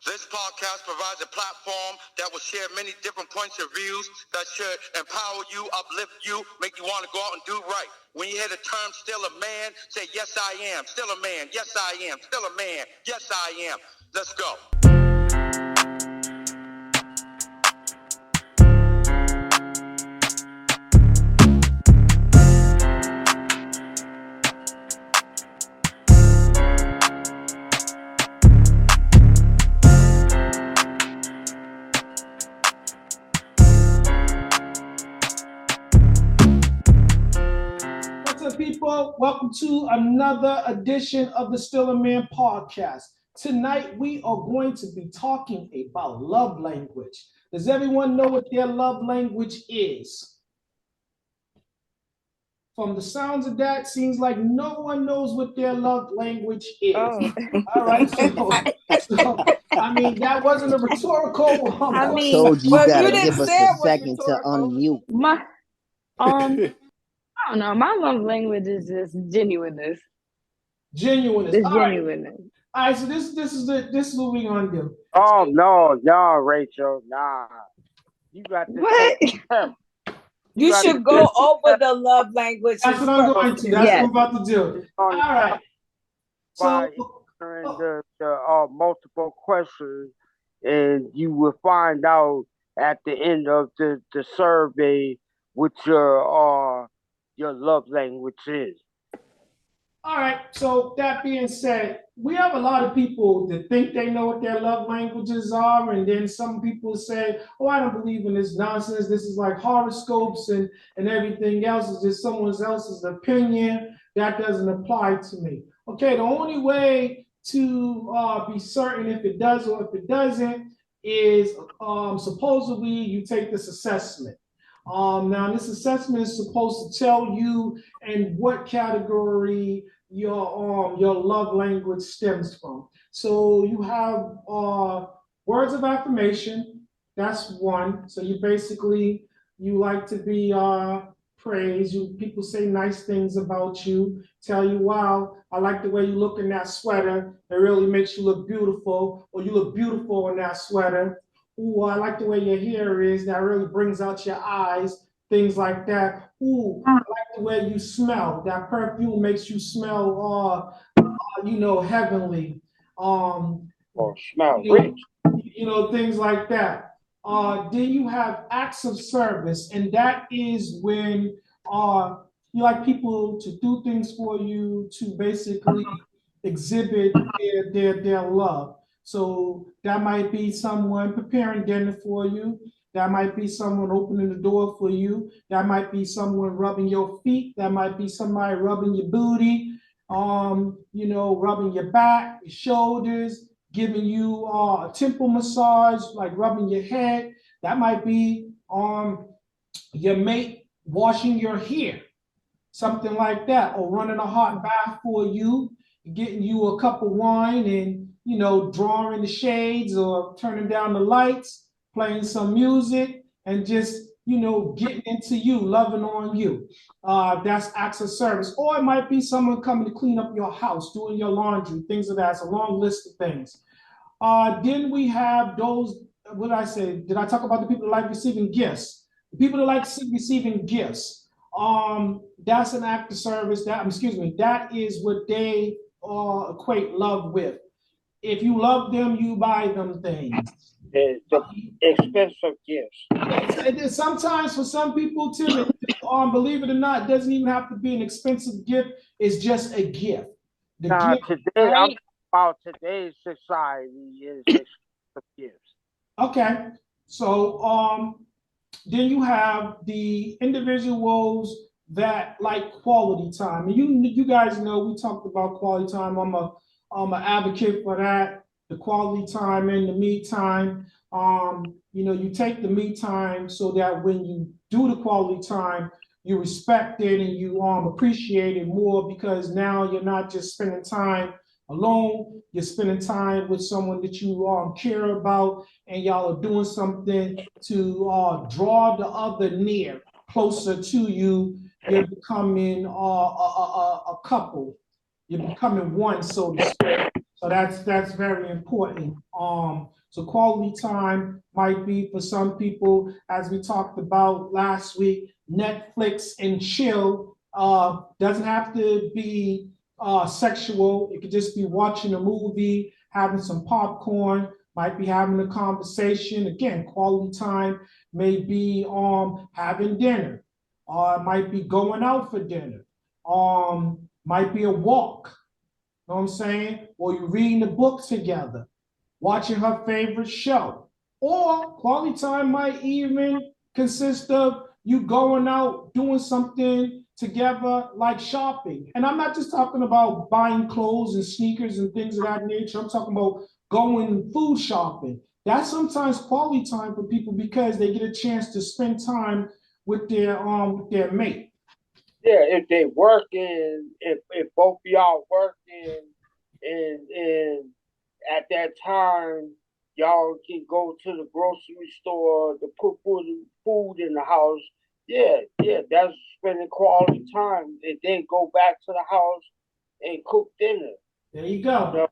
This podcast provides a platform that will share many different points of views that should empower you, uplift you, make you want to go out and do right. When you hear the term still a man, say, yes, I am. Still a man. Yes, I am. Still a man. Yes, I am. Let's go. People, welcome to another edition of the Still a Man podcast. Tonight we are going to be talking about love language. Does everyone know what their love language is? From the sounds of that, seems like no one knows what their love language is. Oh. All right, so I mean that wasn't a rhetorical question. I told you, you gotta give us a second to unmute. I don't know. My love language is just genuineness. Genuineness. It's genuineness. All right, so this is what we're gonna do. Oh no, Rachel, nah. You got to what? You should go over the love language. That's what I'm going to. That's what I'm about to do. All right. So the multiple questions, and you will find out at the end of the survey what your love language is. All right. So that being said, we have a lot of people that think they know what their love languages are, and then some people say, "Oh, I don't believe in this nonsense. This is like horoscopes and everything else is just someone else's opinion. That doesn't apply to me." Okay. The only way to be certain if it does or if it doesn't is supposedly you take this assessment. Now, this assessment is supposed to tell you in what category your love language stems from. So you have words of affirmation. That's one. So you like to be praised. People say nice things about you. Tell you, "Wow, I like the way you look in that sweater. It really makes you look beautiful," or "You look beautiful in that sweater." "Ooh, I like the way your hair is. That really brings out your eyes." Things like that. "Ooh, I like the way you smell. That perfume makes you smell, heavenly." Or smell rich. Things like that. Then you have acts of service, and that is when you like people to do things for you to basically exhibit their love. So that might be someone preparing dinner for you. That might be someone opening the door for you. That might be someone rubbing your feet. That might be somebody rubbing your booty, rubbing your back, your shoulders, giving you a temple massage, like rubbing your head. That might be your mate washing your hair, something like that, or running a hot bath for you, getting you a cup of wine and drawing the shades or turning down the lights, playing some music, and just getting into you, loving on you. That's acts of service. Or it might be someone coming to clean up your house, doing your laundry, things of that. It's a long list of things. Then we have those, what did I say? Did I talk about the people that like receiving gifts? The people that like receiving gifts, that's an act of service. That is what they equate love with. If you love them, you buy them things. The expensive gifts. Sometimes for some people too, believe it or not, it doesn't even have to be an expensive gift. It's just a gift. Today, I'm about today's society is expensive gifts. Okay, so then you have the individuals that like quality time, and you guys know we talked about quality time. I'm an advocate for that. The quality time and the me time. You take the me time so that when you do the quality time, you respect it and you appreciate it more, because now you're not just spending time alone, you're spending time with someone that you care about, and y'all are doing something to draw the other near, closer to you. You're becoming a couple. You're becoming one, so to speak. So that's very important. So quality time might be for some people, as we talked about last week, Netflix and chill. Doesn't have to be sexual. It could just be watching a movie, having some popcorn, might be having a conversation. Again, quality time may be having dinner, might be going out for dinner, might be a walk, know what I'm saying? Or you're reading a book together, watching her favorite show. Or quality time might even consist of you going out doing something together like shopping. And I'm not just talking about buying clothes and sneakers and things of that nature. I'm talking about going food shopping. That's sometimes quality time for people because they get a chance to spend time with their mate. Yeah, if they working, if both of y'all working, and at that time y'all can go to the grocery store to put food in the house. Yeah, that's spending quality time. And then go back to the house and cook dinner. There you go.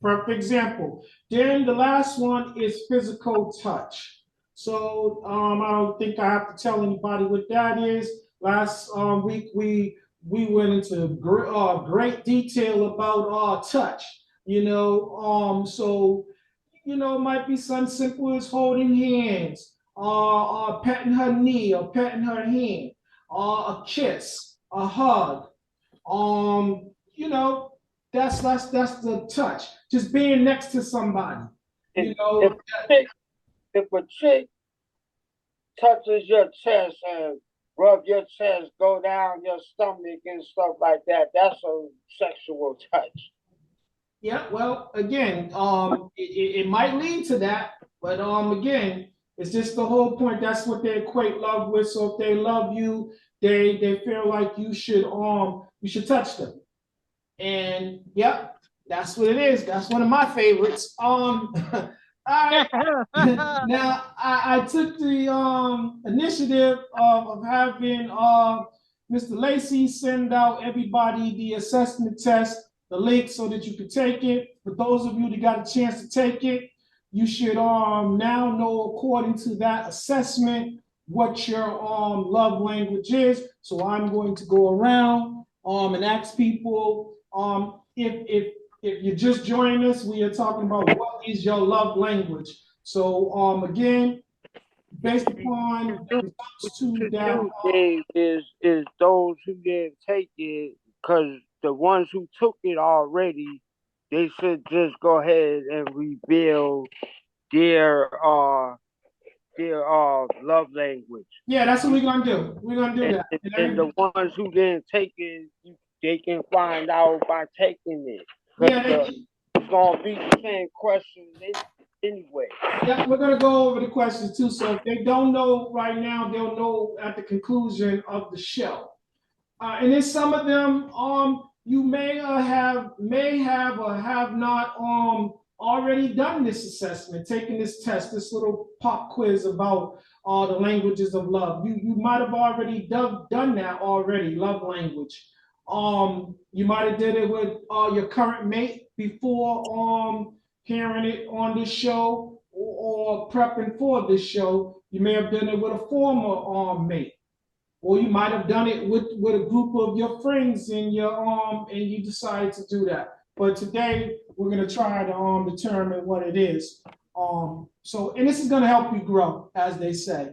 Perfect example. Then the last one is physical touch. So I don't think I have to tell anybody what that is. Last week we went into great detail about touch. So it might be something simple as holding hands, petting her knee or petting her hand, a kiss, a hug. You know, that's the touch. Just being next to somebody. You know, If a chick touches your chest and rub your chest, go down your stomach and stuff like that, that's a sexual touch. yeah, well, again, it might lead to that, but again, it's just the whole point. That's what they equate love with. So if they love you, they feel like you should touch them. And yep, that's what it is. That's one of my favorites. I now I took the initiative of having Mr. Lacey send out everybody the assessment test, the link so that you can take it. For those of you that got a chance to take it, you should now know according to that assessment what your love language is. So I'm going to go around and ask people if you're just joining us, we are talking about what is your love language. So again, based upon the results to that. Is those who didn't take it, because the ones who took it already, they should just go ahead and reveal their love language. Yeah, that's what we're gonna do. We're gonna do that. And the ones who didn't take it, they can find out by taking it. Yeah, it's gonna be the same question anyway. Yeah, we're gonna go over the questions too. So if they don't know right now, they'll know at the conclusion of the show. And then some of them, you may have or have not already done this assessment, taken this test, this little pop quiz about the languages of love. You might have already done that already, love language. You might have did it with your current mate before hearing it on this show or prepping for this show. You may have done it with a former mate, or you might have done it with a group of your friends and you decided to do that. But today we're gonna try to determine what it is. And this is gonna help you grow, as they say.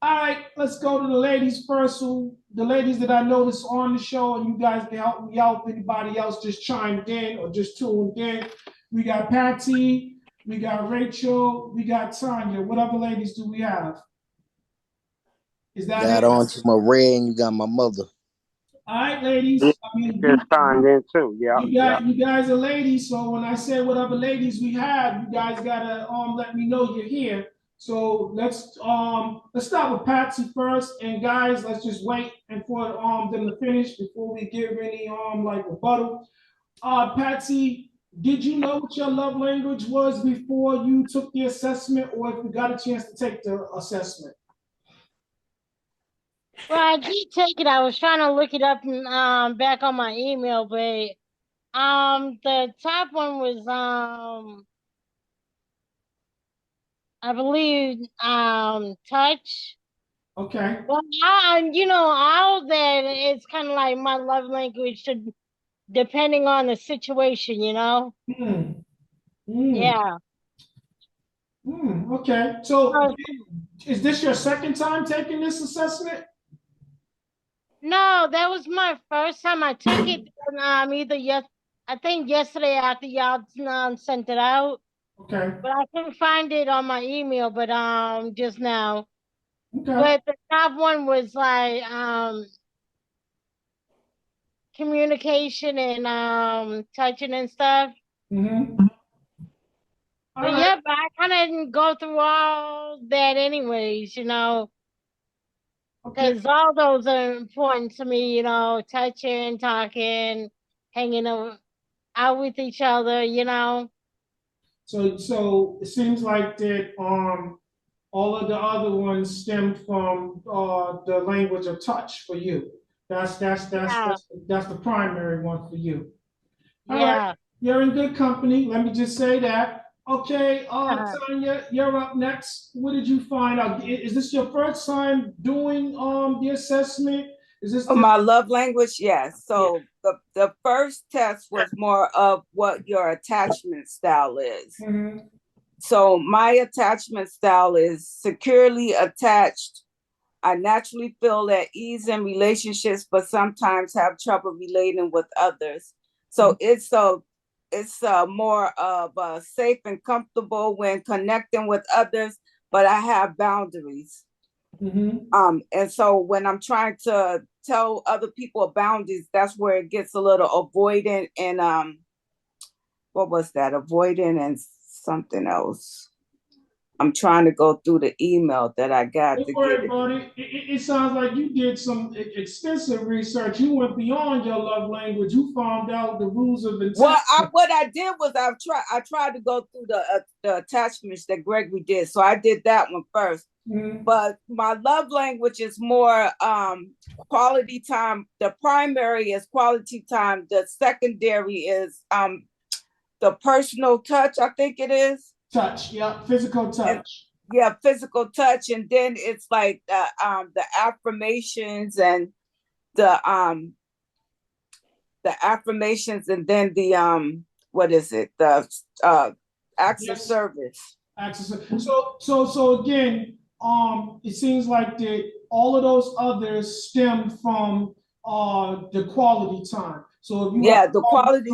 All right, let's go to the ladies first. So the ladies that I noticed on the show, and you guys can help me out. If anybody else just chimed in or just tuned in, we got Patty, we got Rachel, we got Tanya. What other ladies do we have? Is that got it? On to my red, and you got my mother. All right, ladies. I mean, you signed in too. Yeah. You guys are ladies. So when I say what other ladies we have, you guys gotta let me know you're here. So let's start with Patsy first. And guys, let's just wait and for them to finish before we give any like rebuttal. Patsy, did you know what your love language was before you took the assessment, or if you got a chance to take the assessment? Well, I did take it. I was trying to look it up back on my email, but The top one was I believe touch. Okay. Well, all that it's kind of like my love language should, depending on the situation, Mm. Yeah. Okay. So is this your second time taking this assessment? No, that was my first time I took it. I think yesterday after y'all sent it out. Okay. But I couldn't find it on my email, but just now. Okay. But the top one was like communication and touching and stuff. Mm-hmm. But yeah, but I kind of didn't go through all that anyways, because all those are important to me, touching, talking, hanging out with each other, So it seems like that all of the other ones stem from the language of touch for you. That's the primary one for you. All right, Yeah. you're in good company. Let me just say that. Okay, Tanya, you're up next. What did you find out? Is this your first time doing the assessment? Is this My love language? Yes. So the first test was more of what your attachment style is. Mm-hmm. So my attachment style is securely attached. I naturally feel at ease in relationships, but sometimes have trouble relating with others. So it's more of safe and comfortable when connecting with others, but I have boundaries. Mm-hmm. And so when I'm trying to tell other people boundaries, that's where it gets a little avoidant and what was that? Avoidant and something else. I'm trying to go through the email that I got. Don't worry about it. It sounds like you did some extensive research. You went beyond your love language. You found out the rules of attachment. Well, what I did was I tried to go through the attachments that Gregory did. So I did that one first. Mm-hmm. But my love language is more quality time. The primary is quality time. The secondary is the personal touch, I think it is. Touch, yeah, physical touch. And, physical touch, and then it's like the affirmations and the affirmations, and then the what is it? The acts of service. Acts of so again, it seems like all of those others stem from the quality time. So if you the quality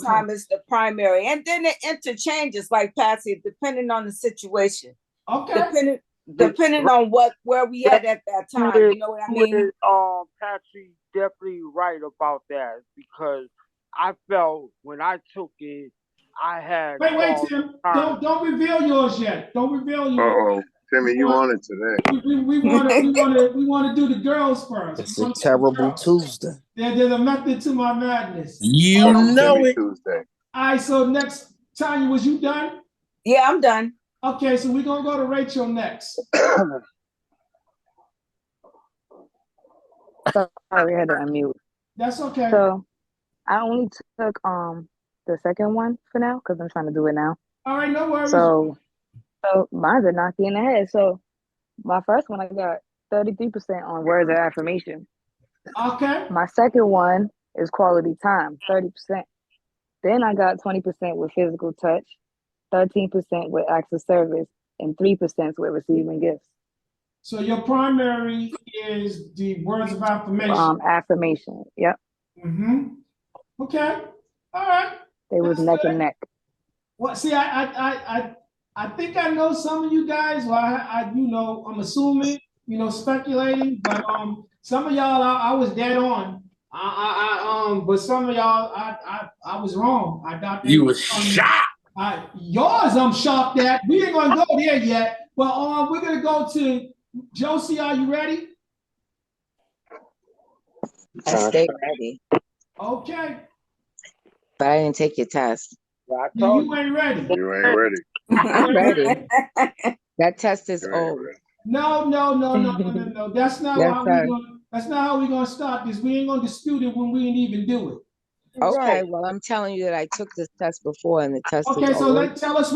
time is the primary, and then it interchanges like Patsy, depending on the situation. Okay. Depending on where we at that time. You know what I mean? Patsy definitely right about that, because I felt when I took it, I had. Wait, Tim. Don't reveal yours yet. Don't reveal yours. Timmy, you on it today? We want to do the girls first. It's a terrible Tuesday. There's a method to my madness. You know it. Tuesday. All right. So next, Tanya, was you done? Yeah, I'm done. Okay, so we're gonna go to Rachel next. Sorry, I had to unmute. That's okay. So I only took the second one for now because I'm trying to do it now. All right, no worries. So mine's a knock in the head. So my first one I got 33% on words of affirmation. Okay. My second one is quality time, 30%. Then I got 20% with physical touch, 13% with acts of service, and 3% with receiving gifts. So your primary is the words of affirmation. Affirmation, yep. Mm-hmm. Okay. All right. They was neck and neck. Well, see, I think I know some of you guys. Well, I'm assuming, speculating, but some of y'all I was dead on. But some of y'all I was wrong. I thought you was shocked. Yours I'm shocked at. We ain't gonna go there yet. But we're gonna go to Josie. Are you ready? I stay ready. Okay. But I didn't take your test. You ain't ready. You ain't ready. I'm ready. That test is old. No. That's not how we're gonna start this. We ain't gonna dispute it when we ain't even do it. Okay, well, I'm telling you that I took this test before, and the test is Okay, so always. tell us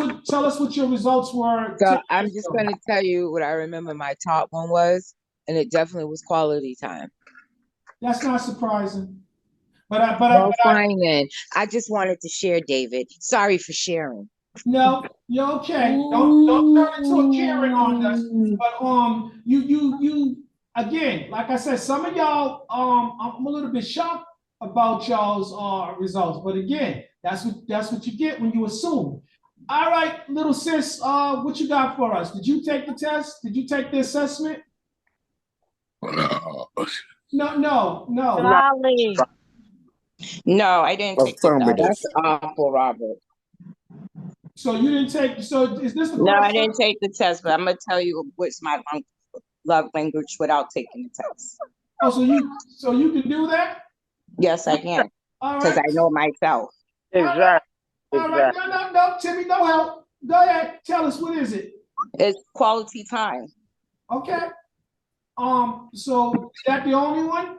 what your results were. So I'm just going to tell you what I remember my top one was, and it definitely was quality time. That's not surprising. Well, fine then. I just wanted to share, David. Sorry for sharing. No, you're okay. Don't turn into a Karen on us. But you again, like I said, some of y'all I'm a little bit shocked about y'all's results. But again, that's what you get when you assume. All right, little sis, what you got for us? Did you take the test? Did you take the assessment? No. Golly. No, I didn't take the test. Affirmative. That's awful, Robert. So you didn't take. So is this the No, first I didn't take the test, but I'm gonna tell you what's my love language without taking the test. Oh, so you can do that? Yes, I can, All because right. I know myself. Exactly. All right. No, Timmy, no help. Go ahead. Tell us, what is it? It's quality time. Okay. So is that the only one?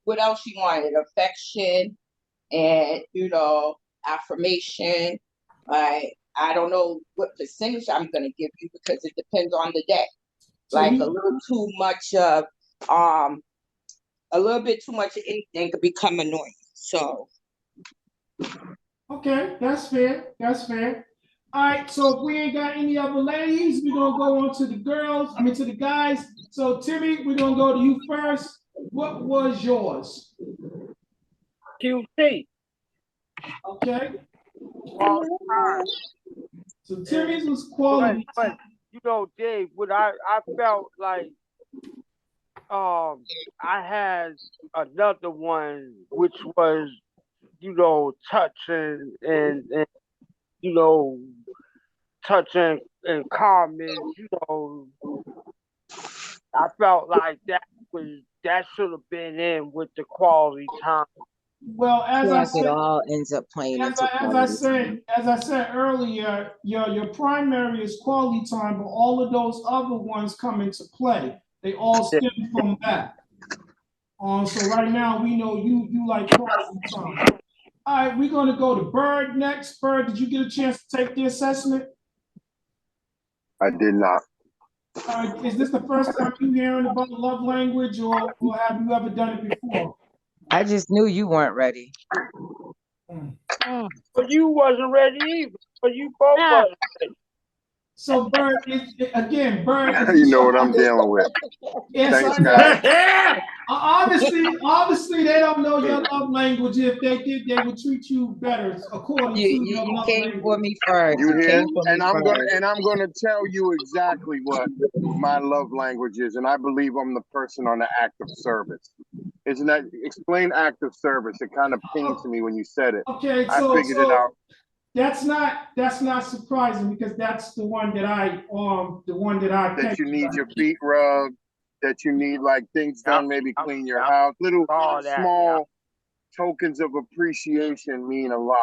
What else you wanted? Affection and affirmation. I don't know what percentage I'm gonna give you because it depends on the day. So Like a little too much of a little bit too much of anything could become annoying. So okay, that's fair. That's fair. All right. So if we ain't got any other ladies, we're gonna go on to the girls. I mean to the guys. So Timmy, we're gonna go to you first. What was yours? QT. Okay. All the time. So Timmy's was quality. But Dave, what I felt like I had another one which was, touching and touching and calming, I felt like that should have been in with the quality time. Well, as I it said, all ends up playing into quality time. as I said earlier, your primary is quality time, but all of those other ones come into play. They all stem from that. So right now we know you like quality time. All right, we're gonna go to Bird next. Bird, did you get a chance to take the assessment? I did not. All right, is this the first time you hearing about love language, or have you ever done it before? I just knew you weren't ready. But you wasn't ready either. But you both wasn't ready. So Bird, Bird You know what I'm dealing with. Yes, Thanks, I know. guys. Obviously, they don't know your love language. If they did, they would treat you better according to your You love came language. for me first. You hear? And I'm first. gonna tell you exactly what my love language is, and I believe I'm the person on the act of service. Isn't that explain act of service? It kind of pinged to me when you said it. Okay, I figured it out. That's not surprising because that's the one that I That you need your feet rubbed, that you need like things done, maybe clean your house. Little small tokens of appreciation mean a lot.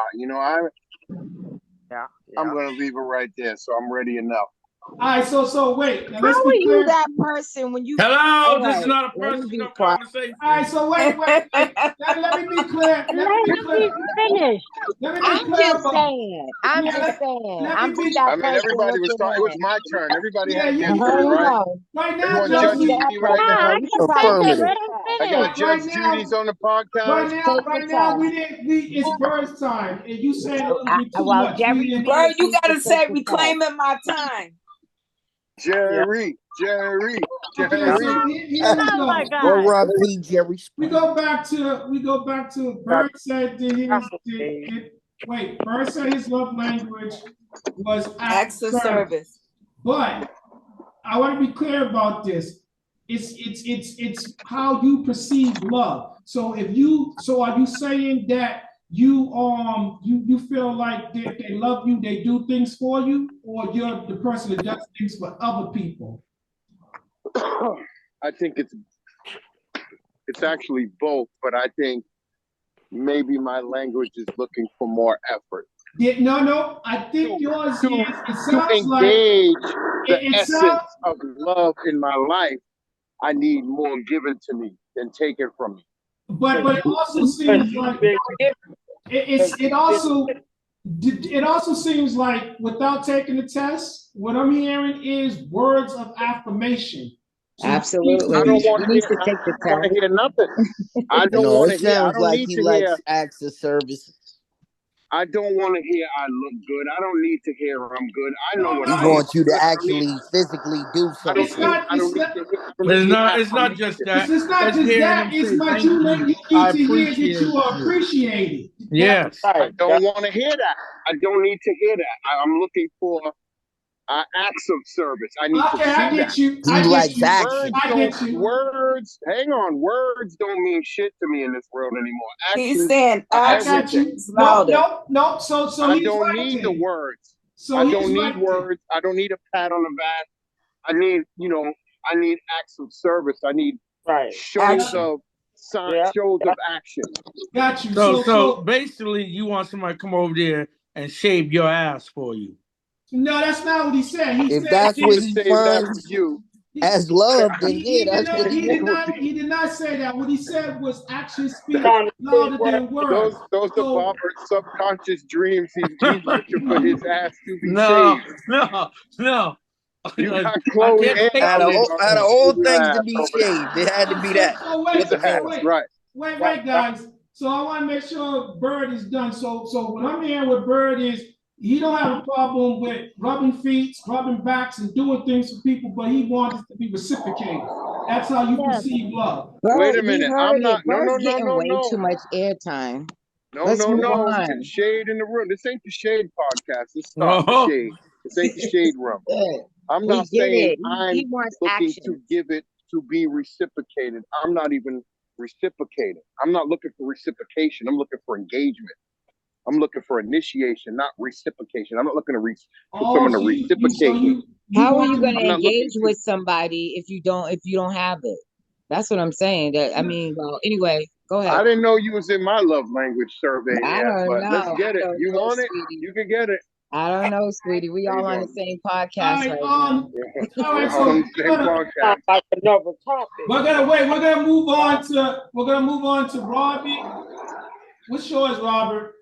I'm gonna leave it right there, so I'm ready enough. All right, so wait. Now let's How be are clear. you that person when you? Hello, this is not a personal conversation. All right, so wait. Let me be clear. Let him finish. I'm just saying. I'm just I mean, everybody was talking. It was my turn. Everybody had their turn, right? Right now, You want Judge Judy right now? Affirmative. I got Judge Judy's on the podcast. Right now, it's Bird's time, and you saying a little bit too well, much. Bird, you gotta say reclaiming my time. Jerry. Okay, so here we Oh go. my Well, God. Rob P. Jerry. We go back to Bird said Bird said his love language was acts of service. But I want to be clear about this. It's how you perceive love. So are you saying that you feel like they love you, they do things for you, or you're the person that does things for other people? I think it's actually both, but I think maybe my language is looking for more effort. Yeah, no. I think yours is. It sounds to like engage the essence of love in my life. I need more given to me than taken from me. but it also seems like it also seems like without taking the test, what I'm hearing is words of affirmation. So Absolutely. I don't want He to needs hear. to take the I don't want test. to hear nothing. I don't No, want it to hear. I sounds don't like need he to hear. likes acts of service. I don't want to hear I look good. I don't need to hear I'm good. I know what He I am. wants you to I don't need. actually physically do I don't something need. for him. I don't need to hear. I don't It's need not. It's not just affirmation. that. it's not It's just hearing that, him it's say, what "Thank you you. need I to hear that appreciate you are you." appreciated. Yes. I don't want to hear that. I don't need to hear that. I'm looking for acts of service. I need to Okay, I see that. get you. He I get likes you. action. I get you. Words. Hang on. Words don't mean shit to me in this world anymore. He's Actions saying are I got action everything. you. is Nope, louder. nope, nope. So I he's don't right need the then. words. So I he's don't need right then. words. I don't need a pat on the back. I need, I need acts of service. I need shows Action. of shows of action. Got you. So basically, you want somebody to come over there and shave your ass for you. No, that's not what he said. He If said that's He what didn't he say that for finds you. as love, then yeah, that's what he he wants. did not say that. What he said was actions speak louder than words. Those are Bobber's subconscious dreams. He's looking for his ass to be No, shaved. no. You got I Chloe can't and take Out of Ali all your things to ass be over there. shaved, it had to be that. Wait, Nothing else. wait, guys. So I want to make sure Bird is done. So what I'm hearing with Bird is he don't have a problem with rubbing feet, rubbing backs, and doing things for people, but he wants it to be reciprocated. That's how you perceive love. Wait a Bird, we minute. heard I'm not. it. No, Bird's no, no, getting no, way no. too much airtime. No, Let's no, move no. on. We get shade in the room. This ain't the shade podcast. Let's start the shade. This ain't the shade room. I'm We not get saying it. He I'm wants looking action. to give it to be reciprocated. I'm not even reciprocating. I'm not looking for reciprocation. I'm looking for engagement. I'm looking for initiation, not reciprocation. I'm not looking for someone to reciprocate. How are you going I'm to not looking engage with somebody if you don't have it? That's what I'm saying. Well, anyway, go ahead. I didn't know you was in my love language survey I yet, don't but know. let's get it. You want it? Sweetie. You can get it. I don't know, sweetie. We all on the same podcast right now. All right, so on the same podcast. Like another topic. We're gonna move on to Robbie. What's yours, Robert?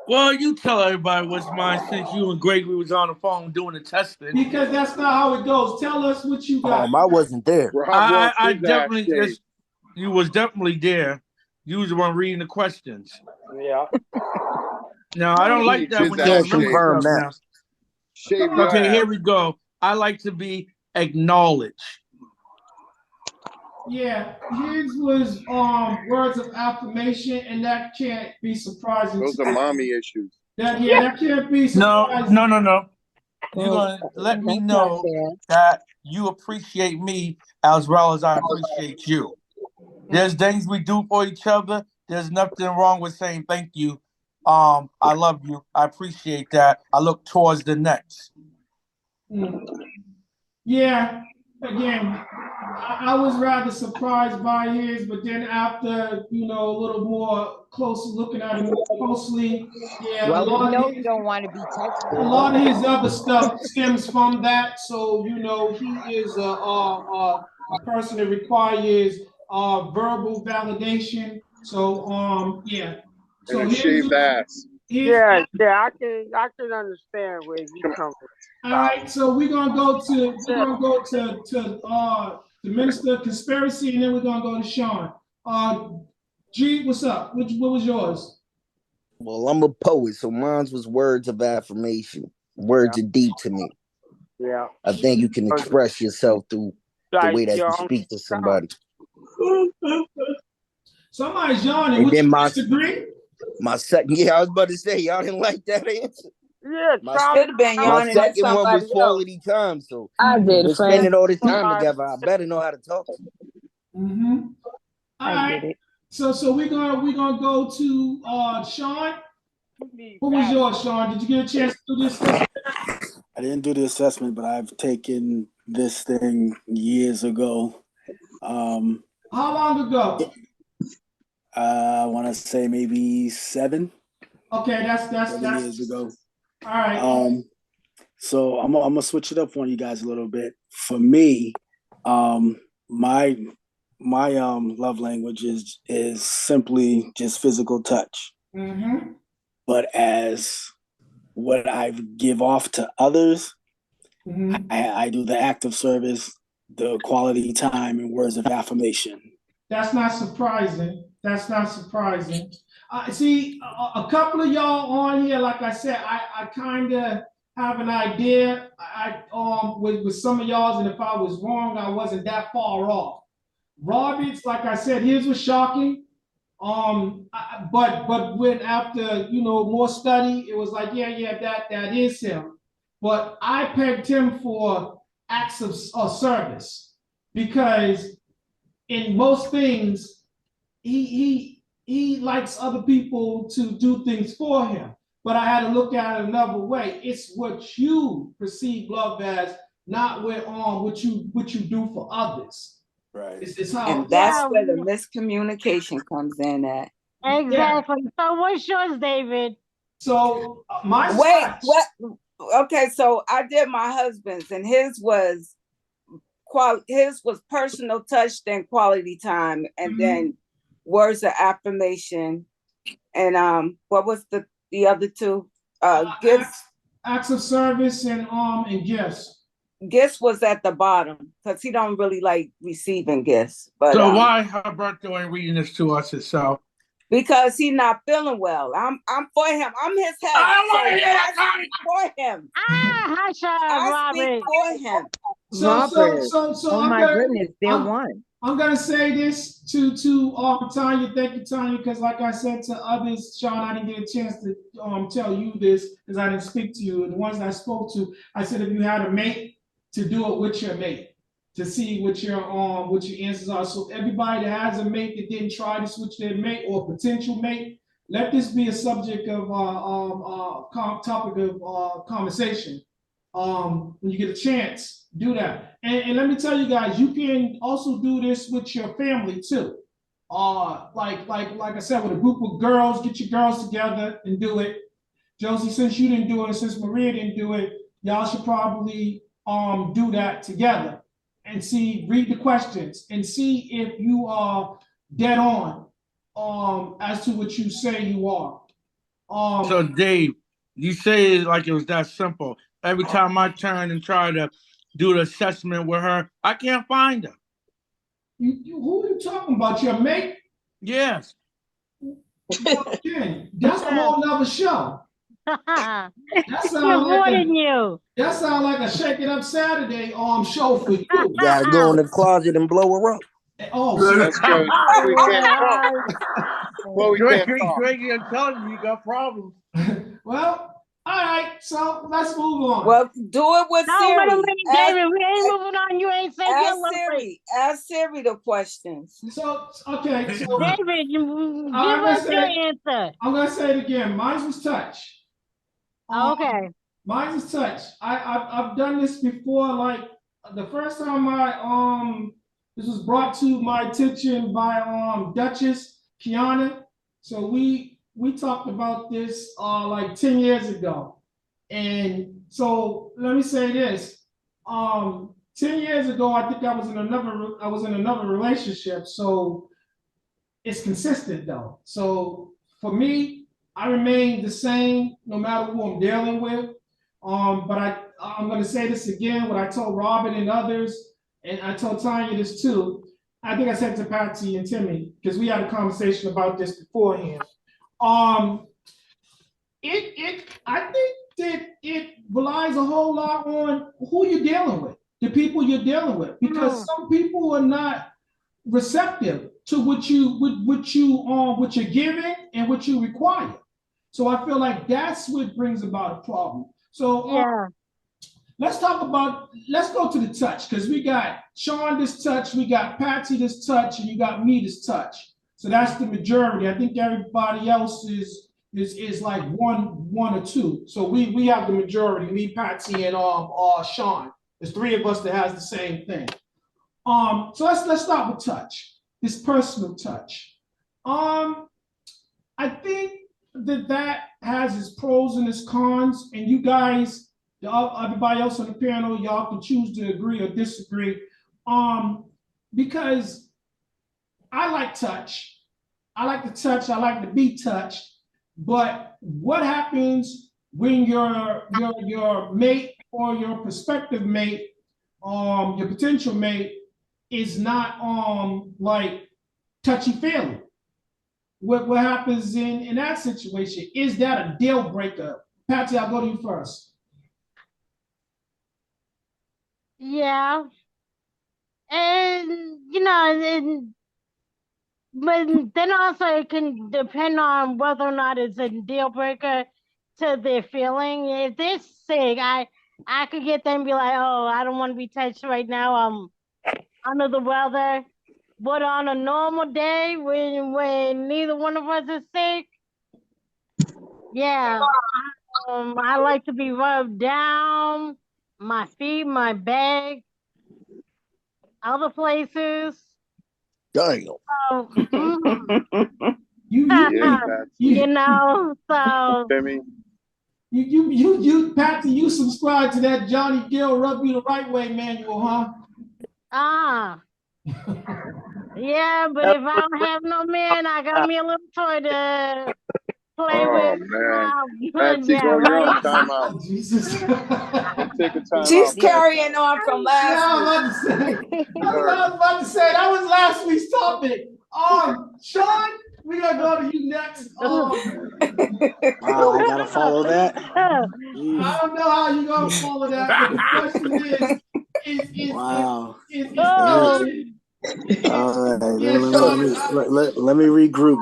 Well, you tell everybody what's mine since you and Gregory was on the phone doing the testing. Because that's not how it goes. Tell us what you got. I wasn't there. I definitely you was definitely there. You was the one reading the questions. Yeah. No, I don't like that when you Can't remember confirm stuff that. now. Shave your Okay, ass. here we go. I like to be acknowledged. Yeah, his was words of affirmation, and that can't be surprising. Those are mommy issues. That can't be surprising. No. You're gonna let me know that you appreciate me as well as I appreciate you. There's things we do for each other. There's nothing wrong with saying thank you. I love you. I appreciate that. I look towards the next. Yeah, again, I was rather surprised by his, but then after a little more close looking at him closely, yeah, well, we know you don't want to be touched. a lot of his other stuff stems from that. So he is a person that requires verbal validation. So yeah. And a shaved ass. Yeah, I can understand where you come from. All right, so we're gonna go to the Minister of Conspiracy, and then we're gonna go to Sean. G, what's up? What was yours? Well, I'm a poet, so mine was words of affirmation. Words are deep to me. Yeah. I think you can express yourself through the way that you speak to somebody. Somebody's yawning. And Would then you my disagree? second, I was about to say, y'all didn't like that answer. Yeah, could have been my yawning at second one was somebody quality time, so I did, we're friend. spending all this time together. I better know how to talk to you. Mm-hmm. All right. So we're gonna go to Sean. What was yours, Sean? Did you get a chance to do this? I didn't do the assessment, but I've taken this thing years ago. How long ago? I want to say maybe 7. Okay, that's years ago. All right. So I'm gonna switch it up on you guys a little bit. For me, my my love language is simply just physical touch. Mm-hmm. But as what I give off to others, Mm-hmm. I do the act of service, the quality time, and words of affirmation. That's not surprising. That's not surprising. See, a couple of y'all on here, like I said, I kind of have an idea. With some of y'all, and if I was wrong, I wasn't that far off. Roberts, like I said, his was shocking. But when after more study, it was like, yeah, that is him. But I pegged him for acts of service because in most things, he likes other people to do things for him. But I had to look at it another way. It's what you perceive love as, not what you do for others. Right. It's how. And that's where the miscommunication comes in at. Exactly. Yeah. So what's yours, David? So my what? Okay, so I did my husband's, and his was personal touch, then quality time, and then words of affirmation. And what was the other two? Gifts, acts of service, and gifts. Gifts was at the bottom because he don't really like receiving gifts. But so why Roberto ain't reading this to us itself? Because he's not feeling well. I'm for him. I'm his head. I don't want to hear that. I speak for him. I speak for him. So oh my goodness, they're one. I'm gonna say this to Tanya. Thank you, Tanya, because like I said to others, Sean, I didn't get a chance to tell you this because I didn't speak to you. And the ones that I spoke to, I said if you had a mate, to do it with your mate, to see what your answers are. So everybody that has a mate that didn't try to switch their mate or potential mate, let this be a subject of topic of conversation. When you get a chance, do that. And let me tell you guys, you can also do this with your family too. Like I said, with a group of girls, get your girls together and do it. Josie, since you didn't do it, since Maria didn't do it, y'all should probably do that together and read the questions and see if you are dead on as to what you say you are. So Dave, you say it like it was that simple. Every time I turn and try to do the assessment with her, I can't find her. Who are you talking about? Your mate? Yes. Again, that's a whole nother show. That sounds like a Shake It Up Saturday show for you. You gotta go in the closet and blow her up. Oh, that's good. We can't talk. Well, we can't talk. Greg, I'm telling you, you got problems. Well, all right, so let's move on. Well, do it with Siri. David, we ain't moving on. You ain't saying ask Siri the questions. So, okay. So, David, give us your answer. I'm going to say it again. Mine was touch. Okay. Mine was touch. I've done this before. Like, the first time this was brought to my attention by Duchess Kiana. So we talked about this like 10 years ago. And so let me say this. 10 years ago, I think I was in another relationship. So it's consistent though. So for me, I remain the same no matter who I'm dealing with. But I'm going to say this again, what I told Robin and others, and I told Tanya this too. I think I said to Patsy and Timmy, because we had a conversation about this beforehand. I think that it relies a whole lot on who you're dealing with, the people you're dealing with, because some people are not receptive to what you're giving and what you require. So I feel like that's what brings about a problem. So let's go to the touch, because we got Sean this touch, we got Patsy this touch, and you got me this touch. So that's the majority. I think everybody else is like one or two. So we have the majority, me, Patsy, and Sean. There's three of us that has the same thing. So let's start with touch, this personal touch. I think that has its pros and its cons, and you guys, everybody else on the panel, y'all can choose to agree or disagree. Because I like touch. I like to touch. I like to be touched. But what happens when your mate or your prospective mate, your potential mate, is not like touchy feely? What happens in that situation? Is that a deal breaker? Patsy, I'll go to you first. Yeah. And but then also it can depend on whether or not it's a deal breaker to their feeling. If they're sick, I could get them and be like, oh, I don't want to be touched right now. I'm under the weather. But on a normal day when neither one of us is sick, yeah, I like to be rubbed down, my feet, my back, other places. Damn. So, You know, so Patsy, you subscribe to that Johnny Gill rub you the right way manual, huh? Yeah, but if I don't have no man, I got me a little toy to play Oh with. man, Patsy, Yeah, girl, you're on right. timeout. Jesus. Take a time She's out, Patsy. carrying on from last I was about to say that was last week's topic. Sean, we gonna go to you next. I gotta follow that. I don't know how you gonna follow that, but the question is Wow. Oh. All right, Yeah, let me regroup.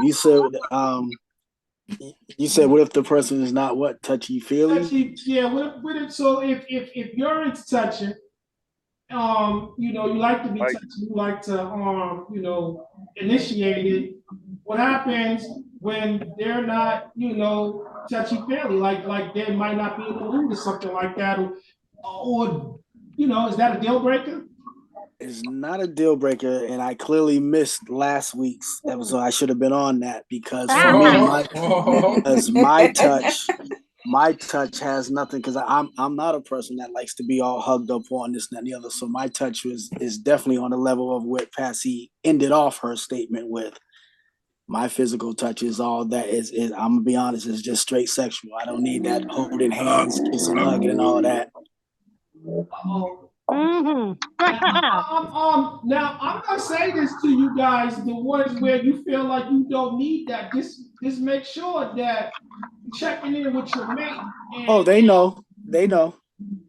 You said what if the person is not what, touchy feely? Yeah, what if so if you're into touching, you like to be touched, you like to initiate it. What happens when they're not, touchy feely, like they might not be in the mood or something like that, or is that a deal breaker? It's not a deal breaker, and I clearly missed last week's episode. I should have been on that because for me, my touch has nothing, because I'm not a person that likes to be all hugged up on this and that and the other. So my touch is definitely on the level of what Patsy ended off her statement with. My physical touch is all that is I'm gonna be honest, it's just straight sexual. I don't need that holding hands, kissing, hugging, and all that. Now I'm gonna say this to you guys: the ones where you feel like you don't need that, just make sure that checking in with your mate. They know.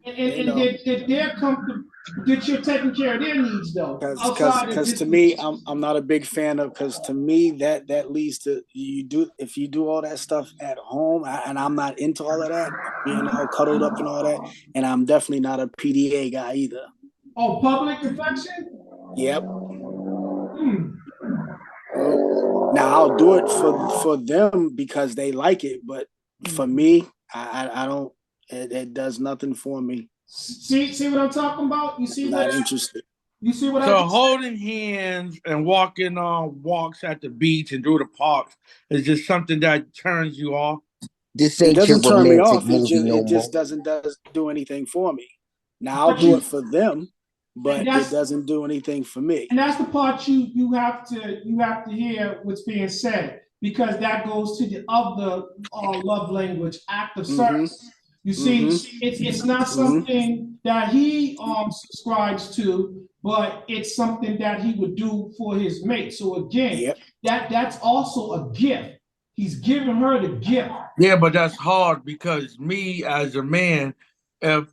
And that they're comfortable, that you're taking care of their needs, though. Because to me, I'm not a big fan of, because to me that leads to if you do all that stuff at home, and I'm not into all of that, being all cuddled up and all that, and I'm definitely not a PDA guy either. Oh, public affection? Yep. Now I'll do it for them because they like it, but for me, I don't. It does nothing for me. See what I'm talking about? You see not interested. You see what So holding hands and walking on walks at the beach and through the parks is just something that turns you off? This It ain't your doesn't turn me romantic off. movie It no just more. doesn't do anything for me. Now I'll do it for them, but it doesn't do anything for me. And that's the part you have to hear what's being said, because that goes to the other love language, act of service. You see, it's not something that he subscribes to, but it's something that he would do for his mate. So again, that's also a gift. He's giving her the gift. Yeah, but that's hard because me as a man, if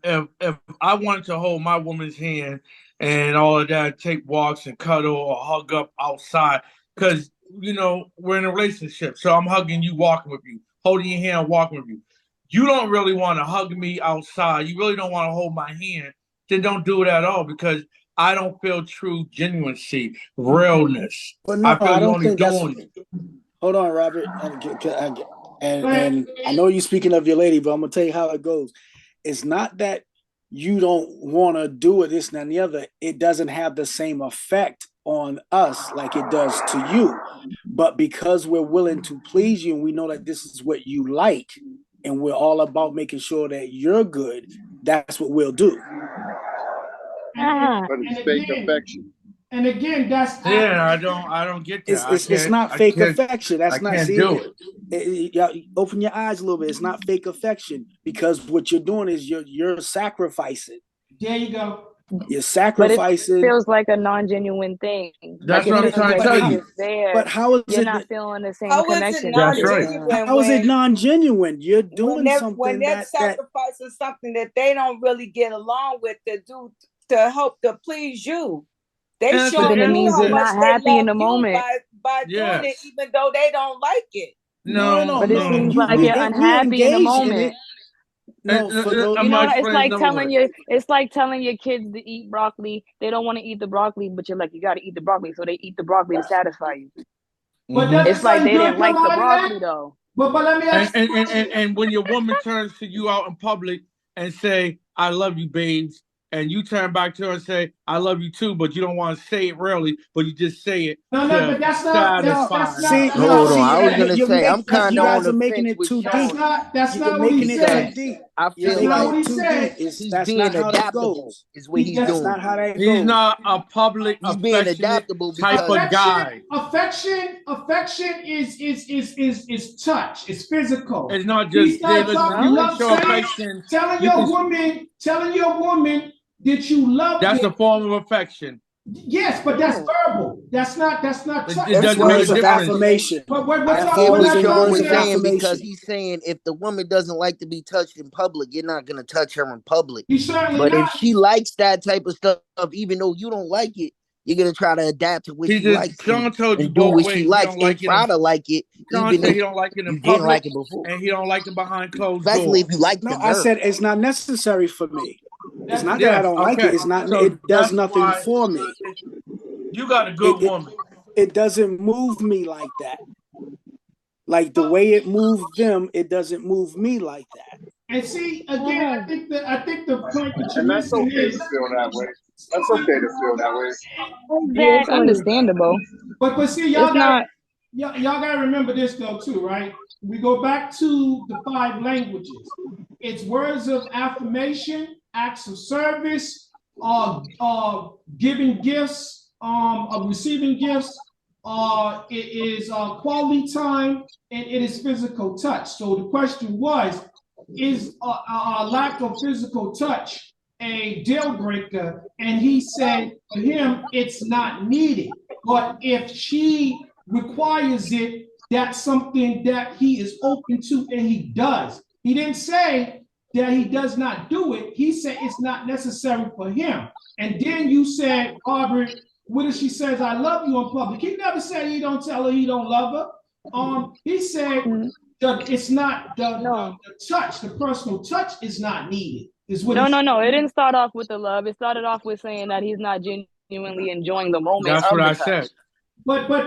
I wanted to hold my woman's hand and all of that, take walks and cuddle or hug up outside, because we're in a relationship, so I'm hugging you, walking with you, holding your hand, walking with you. You don't really want to hug me outside. You really don't want to hold my hand. Then don't do it at all, because I don't feel true genuineness, realness. But no, I feel I you're don't only think that's. doing it. Hold on, Robert, and I know you're speaking of your lady, but I'm gonna tell you how it goes. It's not that you don't want to do it, this and the other. It doesn't have the same effect on us like it does to you. But because we're willing to please you and we know that this is what you like, and we're all about making sure that you're good, that's what we'll do. But it's fake affection. And again, that's Yeah, I don't get that. It's not fake affection. I That's not, can't see do it. yeah, open your eyes a little bit. It's not fake affection, because what you're doing is you're sacrificing. There you go. You're But it sacrificing. feels like a non-genuine thing. Like That's it what I'm feels trying to like tell you're you. just there. But how is You're it? not feeling the same How is it connection as That's the right. How is it when non-genuine? You're when doing something they're that sacrificing something that they don't really get along with to do to help to please you? They And But then showing it you means how you're much not they happy in love the you moment. by doing it, yes. even though they don't like it. no. But it seems like We you're we're unhappy in the engaged in moment. it. No, for those. You I'm know, gonna it's explain like another way. it's like telling your kids to eat broccoli. They don't want to eat the broccoli, but you're like, you got to eat the broccoli, so they eat the broccoli to satisfy you. But does it It's like say they good didn't come like the out of that? broccoli though. But let me ask you a question. And when your woman turns to you out in public and say, "I love you, babes," and you turn back to her and say, "I love you too," but you don't want to say it really, but you just say it No, to but that's not satisfy See, her. no, Hold on. see, I was gonna say I'm that's kind you of not on guys are the making fence it with too deep. Sean that's You're not what he making it too said. because deep. I You're That's feel not making what like it he too deep. said. It's he's that's not being how that adaptable, goes. is what he's That's doing. not how that He's goes. not a public, He's being affectionate adaptable type because of guy. Affection is touch. It's physical. It's not He just there. started Listen, talking you can love, show saying, affection. telling You can. your woman that you love That's them. a form of affection. Yes, but that's verbal. That's not touch. It That's doesn't make a words of difference. affirmation. But we're I talking. get We're what Falls not in Sean talking words was of here. saying because affirmation. he's saying if the woman doesn't like to be touched in public, you're not gonna touch her in public. He's certainly But if not. she likes that type of stuff, even though you don't like it, you're gonna try to adapt to what He she just likes Sean told you and do both what she ways. He likes don't and like it in try to like it, Sean even said if he don't like it in you didn't public like it before. and he don't like it behind closed Especially if doors. you like No, the I girl. said it's not necessary for me. It's not that I Yes, don't like it. okay. It's not. So It does that's nothing why for me. you got a It good it woman. it doesn't move me like that. Like the way it moved them, it doesn't move me like that. And see, again, I think the point that you're And that's missing okay to is feel that way. That's okay to feel that way. Yeah, it's Exactly. understandable. but see, It's not. y'all gotta remember this though too, right? We go back to the 5 languages. It's words of affirmation, acts of service, giving gifts, receiving gifts. It is quality time, and it is physical touch. So the question was, is a lack of physical touch a deal breaker? And he said for him, it's not needed. But if she requires it, that's something that he is open to and he does. He didn't say that he does not do it. He said it's not necessary for him. And then you said, Aubrey, what if she says, I love you in public? He never said he don't tell her he don't love her. He said it's not the touch, the personal touch is not needed. Is what No. It didn't start off with the love. It started off with saying that he's not genuinely enjoying the moment That's what of the I touch. said.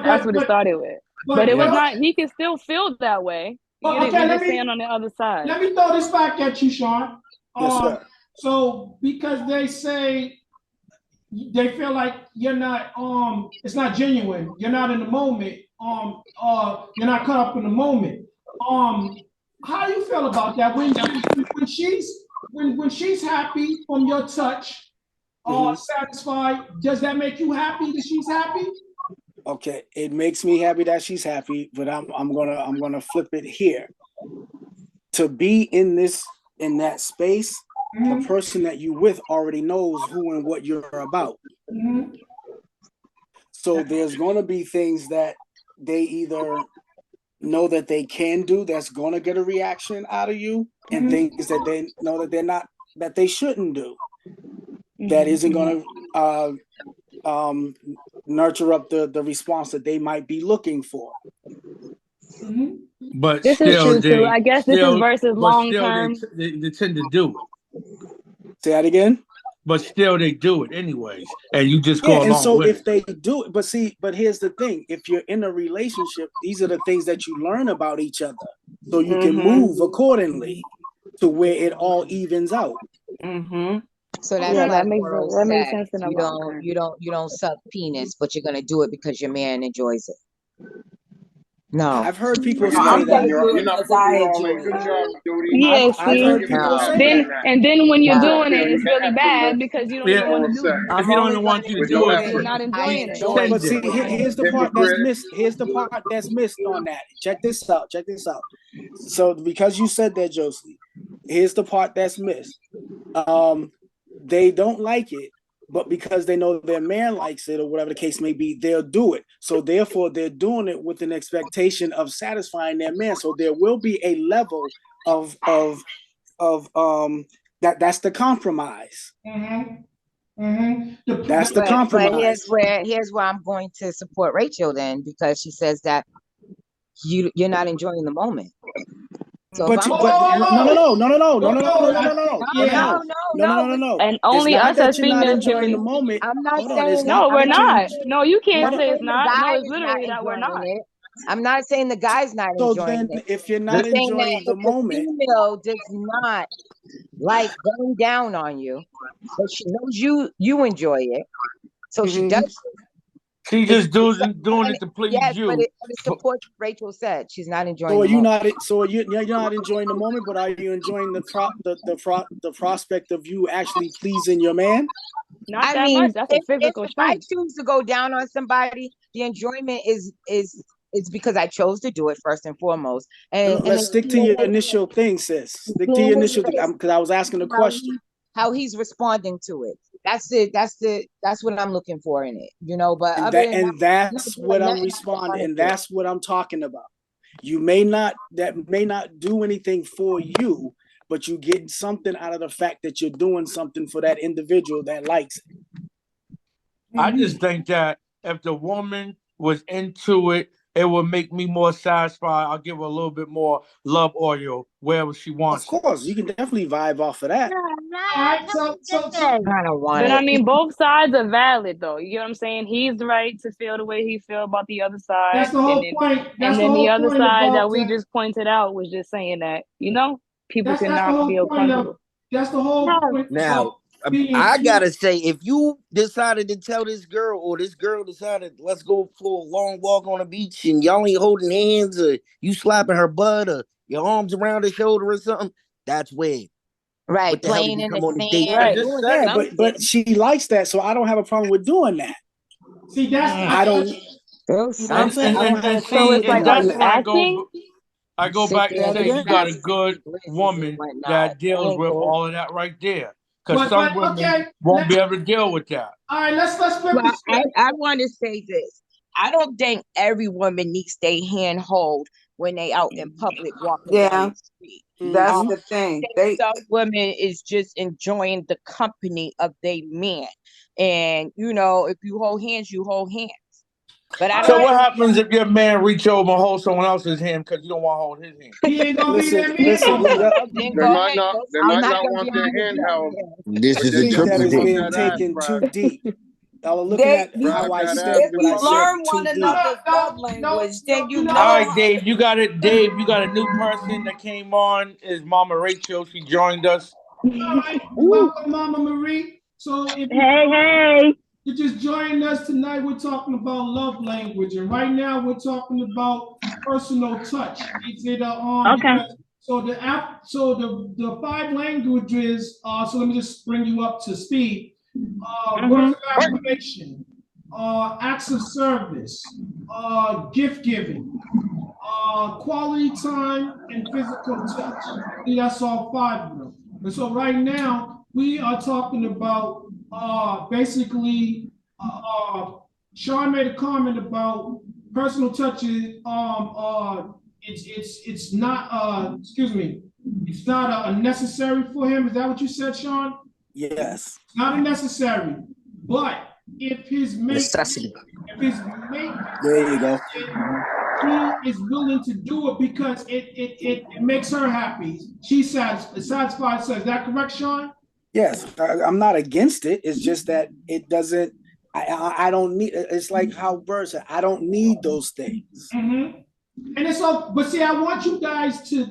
That's what it started with. But it was not. He can still feel that way. Okay, We're just saying on the other side. Let me throw this back at you, Sean. Yes, sir. So because they say they feel like you're not it's not genuine, you're not in the moment, you're not caught up in the moment. How do you feel about that when she's happy from your touch, satisfied? Does that make you happy that she's happy? Okay, it makes me happy that she's happy, but I'm gonna flip it here. To be in that space, the person that you with already knows who and what you're about. So there's gonna be things that they either know that they can do that's gonna get a reaction out of you, and things that they know that they shouldn't do. That isn't gonna nurture up the response that they might be looking for. But this still, is true too. I guess this is versus long term. They tend to do it. Say that again. But still, they do it anyways, and you just Yeah, go and along so with if it. they do it, but here's the thing: if you're in a relationship, these are the things that you learn about each other, so you can move accordingly to where it all evens out. So that's Yeah, like that makes oral sense sex. in the long term. You don't suck penis, but you're gonna do it because your man enjoys it. No. I've heard people You're say not that. you're not putting it all in. Good job, Duty. Yeah, I've see, heard people say then that. and then when you're No. doing it, it's really bad because you don't even want to do it. If he don't even want you to do it, You're not enjoying it. No, but see, pretend it. here's the part that's missed. Here's the part that's missed on that. Check this out. Check this out. So, because you said that, Josie, here's the part that's missed. They don't like it, but because they know their man likes it or whatever the case may be, they'll do it. So therefore, they're doing it with an expectation of satisfying their man. So there will be a level of that's the compromise. That's the compromise. But here's where I'm going to support Rachel then, because she says that you're not enjoying the moment. So But no. And only us as females can really. I'm not Hold on, saying it's No, not we're that you're not. No, you can't say it's the not. No, guy it's is literally not that we're not. enjoying it. I'm not saying the guy's not So enjoying then, it. if you're I'm not saying enjoying that the if the moment, female does not like going down on you, but she knows you enjoy it, so she does it. She just doing it to please you. But it supports what Rachel said. She's not enjoying. So the moment. you're not enjoying the moment, but are you enjoying the prospect of you actually pleasing your man? Not that much. That's a physical if I strength. choose to go down on somebody, the enjoyment is because I chose to do it first and foremost. And Let's stick to your initial thing, sis. Stick to your initial thing, because I was asking a question. How he's responding to it. That's it. That's what I'm looking for in it. But that's what I'm responding, and that's what I'm talking about. You may not do anything for you, but you get something out of the fact that you're doing something for that individual that likes it. I just think that if the woman was into it, it would make me more satisfied. I'll give her a little bit more love oil wherever she wants. Of course, you can definitely vibe off of that. But I mean, both sides are valid, though. You know what I'm saying? He's right to feel the way he feels about the other side. That's the whole point. And then the other side that we just pointed out was just saying that, people cannot feel comfortable. That's the whole point. Now, I gotta say, if you decided to tell this girl, or this girl decided, let's go for a long walk on the beach, and y'all ain't holding hands, or you slapping her butt, or your arms around her shoulder or something, that's weird. Right, what the playing hell in come the on the sand. date? But she likes that, so I don't have a problem with doing that. See, that's I don't. You know what I'm saying? I don't have a problem with doing that. I go back to say you got a good woman that deals with all of that right there. Because some women won't be able to deal with that. All right, let's flip this. I want to say this. I don't think every woman needs their hand hold when they out in public walking down the street. That's the thing. Some women is just enjoying the company of their man. And if you hold hands, you hold hands. But what happens if your man reach over and hold someone else's hand because you don't want to hold his hand? He ain't gonna Listen, be that They might not want their hand held. This is I a think triple that is D. being taken too deep. Y'all are looking at how I said what I said learn too one deep. another's love language, then you know. All right, Dave, you got it. Dave, you got a new person that came on. Is Mama Rachel? She joined us. All right, welcome, Mama Marie. So if you just joined us tonight, we're talking about love language, and right now we're talking about personal touch. Is it okay? So the 5 languages. So let me just bring you up to speed. Words of affirmation, acts of service, gift giving, quality time, and physical touch. That's all 5 of them. And so right now we are talking about basically. Sean made a comment about personal touches. It's not. Excuse me. It's not a necessary for him. Is that what you said, Sean? Yes. It's not a necessary, but if his mate, there you go. He is willing to do it because it makes her happy. She's satisfied. So is that correct, Sean? Yes, I'm not against it. It's just that it doesn't. I don't need. It's like how Bird said. I don't need those things. Mm-hmm. And it's all. But see, I want you guys to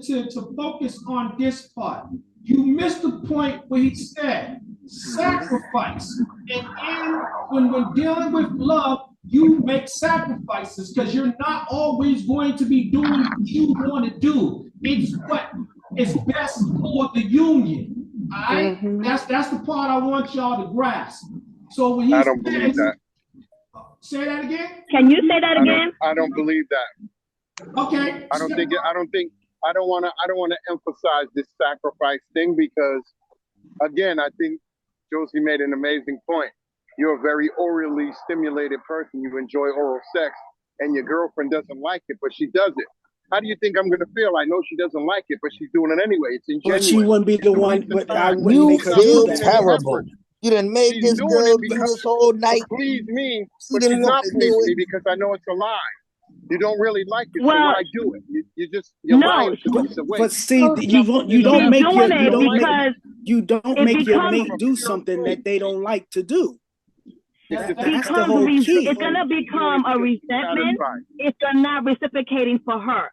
focus on this part. You missed the point where he said sacrifice. And when dealing with love, you make sacrifices because you're not always going to be doing what you want to do. It's what is best for the union. All right? That's the part I want y'all to grasp. So when he I don't believe that. Say that again. Can you say that again? I don't believe that. Okay. I don't want to emphasize this sacrifice thing because, again, I think Josie made an amazing point. You're a very orally stimulated person. You enjoy oral sex, and your girlfriend doesn't like it, but she does it. How do you think I'm going to feel? I know she doesn't like it, but she's doing it anyway. It's ingenuous. But she wouldn't be the one. But I wouldn't You make her do feel that. terrible. You done made She's this doing girl it do because this whole night. to please me, She but she's didn't not want to pleasing do me it. because I know it's a lie. You don't really like it, Well, so why do it? You're lying to me. So wait. But see, you don't make your you don't make your mate do something that they don't like to do. That's the whole key. It's gonna become a resentment if you're not reciprocating for her.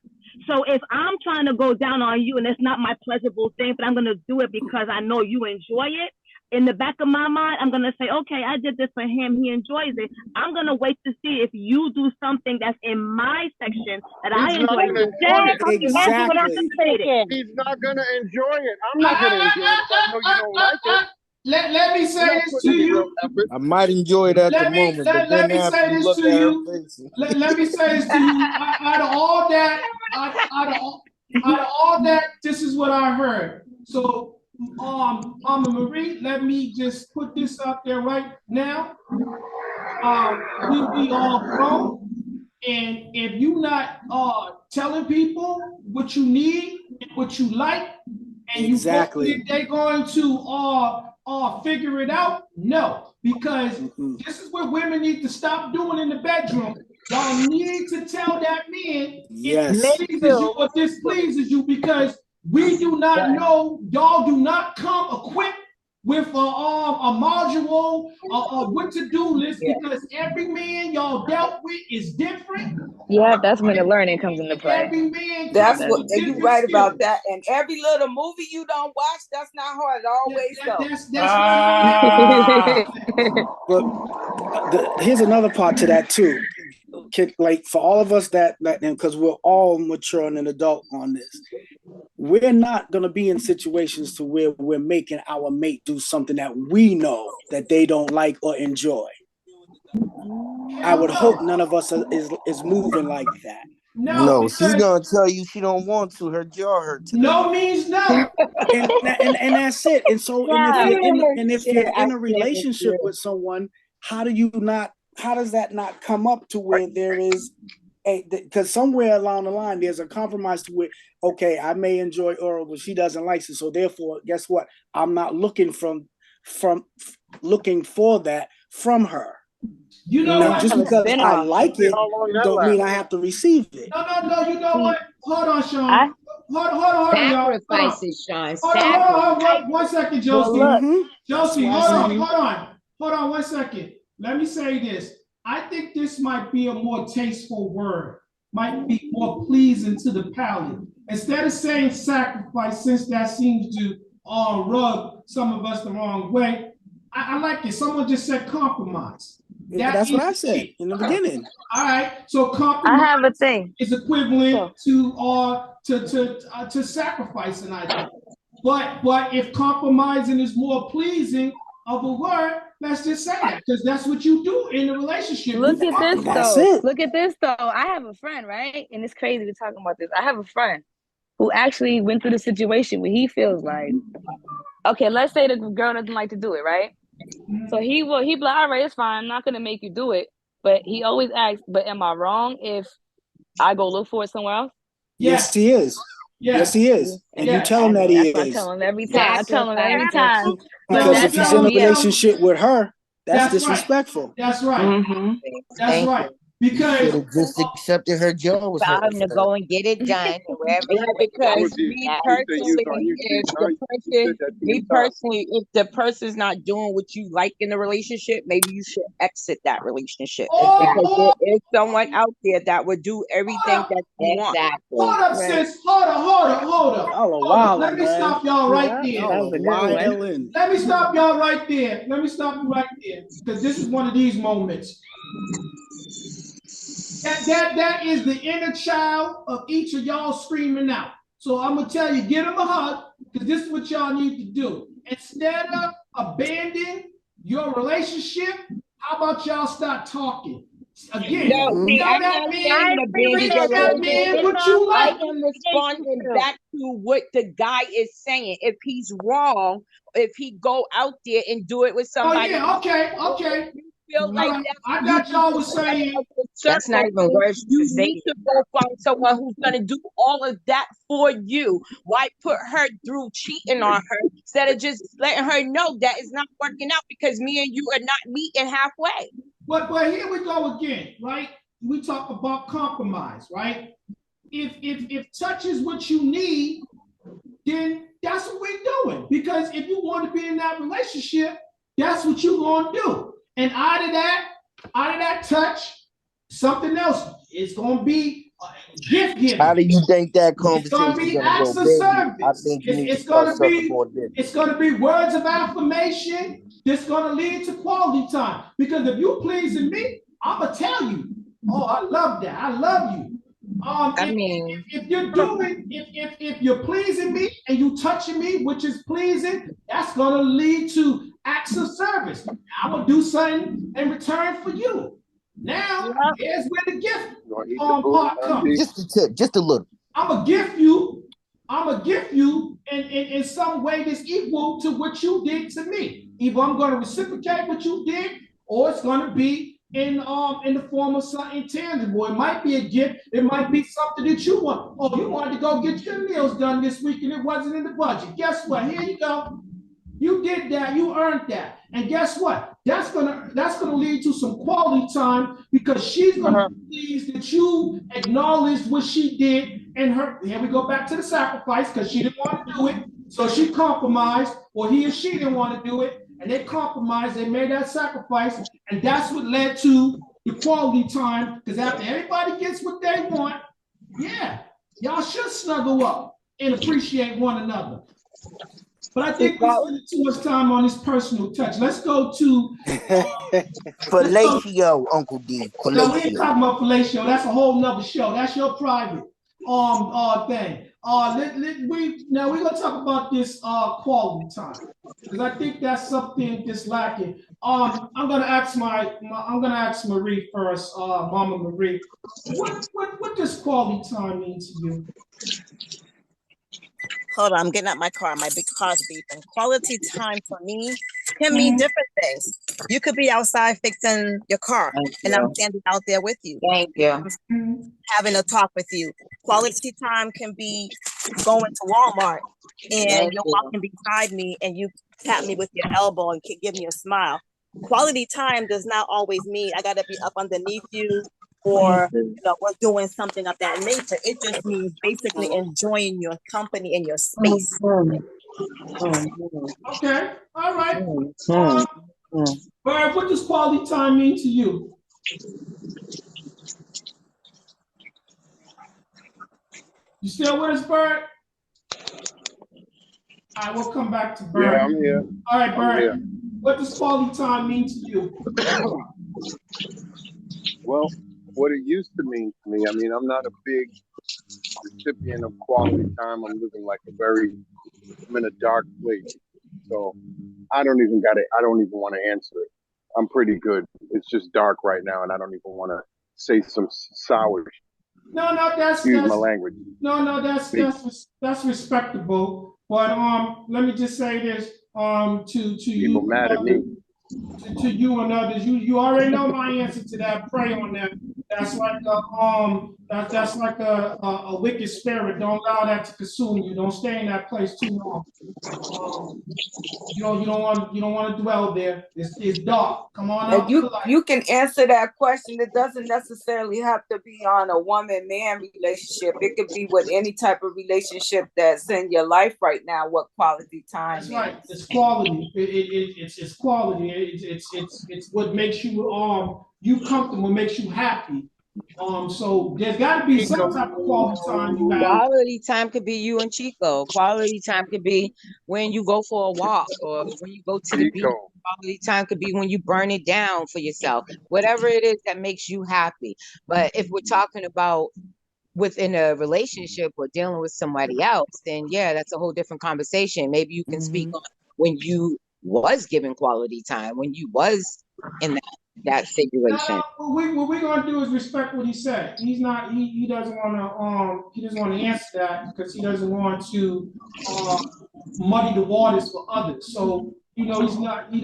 So if I'm trying to go down on you and it's not my pleasurable thing, but I'm gonna do it because I know you enjoy it. In the back of my mind, I'm gonna say, okay, I did this for him. He enjoys it. I'm gonna wait to see if you do something that's in my section that I enjoy. Exactly. He's not gonna enjoy it. I'm not gonna enjoy it. If I know you don't like it. Let me say this to you. I might enjoy it at the moment, but then after you look at her face. Let me say this to you. Out of all that, this is what I heard. So, Mama Marie, let me just put this out there right now. We all grown, and if you not telling people what you need and what you like, and you hope that they're going to figure it out, no, because this is what women need to stop doing in the bedroom. Y'all need to tell that man yes. it pleases you or displeases you, because we do not know. Y'all do not come equipped with a module, a what to do list, because every man y'all dealt with is different. Yeah, that's when the learning comes into play. Every man that's what you're right about that. And every little movie you don't watch, that's not hard. It always But here's another part to that too. Like for all of us that because we're all mature and an adult on this, we're not going to be in situations to where we're making our mate do something that we know that they don't like or enjoy. I would hope none of us is moving like that. No, she's gonna tell you she don't want to. Her jaw hurt today. No means no. and that's it. And so if you're in a relationship with someone, how does that not come up to where there is because somewhere along the line there's a compromise to where, okay, I may enjoy oral, but she doesn't like it. So therefore, guess what? I'm not looking looking for that from her. You know now, what? just because I like it, don't mean I have to receive it. No. You know what? Hold on, Sean. Hold on, y'all. Sacrifices, Sean. Hold on. One second, Josie. Josie, hold on 1 second. Let me say this. I think this might be a more tasteful word. Might be more pleasing to the palate. Instead of saying sacrifice, since that seems to rub some of us the wrong way, I like it. Someone just said compromise. That's what I said in the beginning. All right. So compromise I have a thing. is equivalent to sacrificing, I think. But if compromising is more pleasing of a word, let's just say that, because that's what you do in a relationship. Look at this though. I have a friend, right? And it's crazy to talk about this. I have a friend who actually went through the situation where he feels like, okay, let's say the girl doesn't like to do it, right? So he be like, all right, it's fine. I'm not gonna make you do it. But he always asks, but am I wrong if I go look for it somewhere else? Yes, he is. Yes, he is. And you tell him that he is. I tell him every time. Because if he's in a relationship with her, that's disrespectful. That's right. That's right. Because just accepted her jaw was hurt. To go and get it done wherever. Because me personally, if the person's not doing what you like in the relationship, maybe you should exit that relationship. Because there is someone out there that would do everything that you want. Hold up, sis. Hold up. Let me stop y'all right there. Let me stop y'all right there. Because this is one of these moments. That is the inner child of each of y'all screaming out. So I'm gonna tell you, get them a hug, because this is what y'all need to do. Instead of abandoning your relationship, how about y'all start talking? Again, No, see, tell I'm that not man, saying abandon your that man relationship. what you I like. am responding back to what the guy is saying. If he's wrong, if he go out there and do it with somebody, Okay. you feel like Right. that's I you got y'all was saying That's not even words to you say. need to go find someone who's gonna do all of that for you. Why put her through cheating on her instead of just letting her know that it's not working out because me and you are not meeting halfway? But here we go again, right? We talk about compromise, right? If touch is what you need, then that's what we're doing. Because if you want to be in that relationship, that's what you're going to do. And out of that touch, something else is going to be gift giving. How do you think that It's going to conversation be gonna acts go, of baby? service. I think you need to It's start going to sucking be more dick. it's going to be words of affirmation that's going to lead to quality time. Because if you're pleasing me, I'm gonna tell you, oh, I love that. I love you. If you're doing, if you're pleasing me and you touching me, which is pleasing, that's gonna lead to acts of service. I'm gonna do something in return for you. Now, here's where the gift part comes. Just a tip, just a little. I'm gonna gift you. I'm gonna gift you in some way that's equal to what you did to me. Either I'm gonna reciprocate what you did, or it's gonna be in the form of something tangible. It might be a gift. It might be something that you want. Oh, you wanted to go get your meals done this week and it wasn't in the budget. Guess what? Here you go. You did that. You earned that. And guess what? That's gonna lead to some quality time because she's gonna be pleased that you acknowledged what she did. And her, here we go back to the sacrifice because she didn't want to do it, so she compromised, or he or she didn't want to do it, and they compromised. They made that sacrifice, and that's what led to the quality time. Because after everybody gets what they want, yeah, y'all should snuggle up and appreciate one another. But I think we're spending too much time on this personal touch. Let's go to fellatio, Uncle D. Fellatio. No, we ain't talking about fellatio. That's a whole nother show. That's your private thing. Now we're gonna talk about this quality time because I think that's something that's lacking. I'm gonna ask Marie first, Mama Marie. What does quality time mean to you? Hold on, I'm getting out my car. My big car's beeping. Quality time for me can mean different things. You could be outside fixing your car, and I'm standing out there with you. Thank you. Having a talk with you. Quality time can be going to Walmart, and you're walking beside me, and you tap me with your elbow and give me a smile. Quality time does not always mean I got to be up underneath you, or we're doing something of that nature. It just means basically enjoying your company and your space. Okay, all right. Bird, what does quality time mean to you? You still with us, Bird? All right, we'll come back to Bird. Yeah, I'm here. All right, Bird. What does quality time mean to you? Well, what it used to mean to me, I mean, I'm not a big recipient of quality time. I'm in a dark place. So I don't even want to answer it. I'm pretty good. It's just dark right now and I don't even want to say some sour. No, that's my language. No, that's respectable. But let me just say this to you. Mad at me. To you and others, you already know my answer to that. Pray on that. That's like a wicked spirit. Don't allow that to consume you. Don't stay in that place too long. You don't want to dwell there. It's dark. Come on out. You can answer that question. It doesn't necessarily have to be on a woman-man relationship. It could be with any type of relationship that's in your life right now. What quality time is. Right. It's quality. It's quality. It's what makes you comfortable, makes you happy. So there's got to be some type of quality time you have. Quality time could be you and Chico. Quality time could be when you go for a walk or when you go to the beach. Quality time could be when you burn it down for yourself. Whatever it is that makes you happy. But if we're talking about within a relationship or dealing with somebody else, then yeah, that's a whole different conversation. Maybe you can speak on when you was given quality time, when you was in that situation. What we're gonna do is respect what he said. He doesn't want to answer that because he doesn't want to muddy the waters for others. So he doesn't want to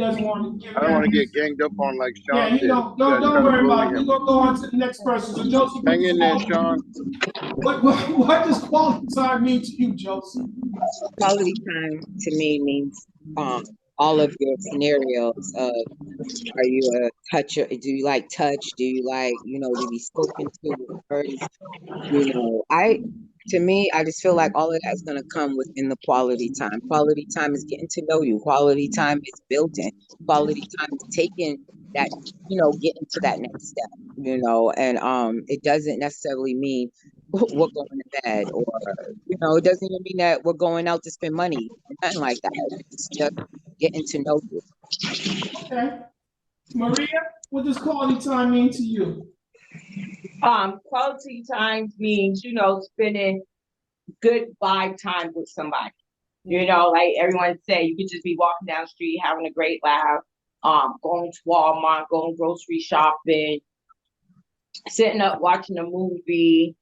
give. I don't want to get ganged up on like Sean Yeah, did. don't worry about it. We're gonna go on to the next person. So Josie, hang in there, Sean. What does quality time mean to you, Josie? Quality time to me means all of your scenarios of, are you a toucher? Do you like touch? Do you like, to be spoken to with words? To me, I just feel like all of that's going to come within the quality time. Quality time is getting to know you. Quality time is building. Quality time is taking that, getting to that next step, and it doesn't necessarily mean we're going to bed, or, it doesn't even mean that we're going out to spend money, nothing like that. It's just getting to know you. Okay. Maria, what does quality time mean to you? Quality time means, spending good vibe time with somebody. Like everyone say, you could just be walking down the street, having a great laugh, going to Walmart, going grocery shopping, sitting up watching a movie,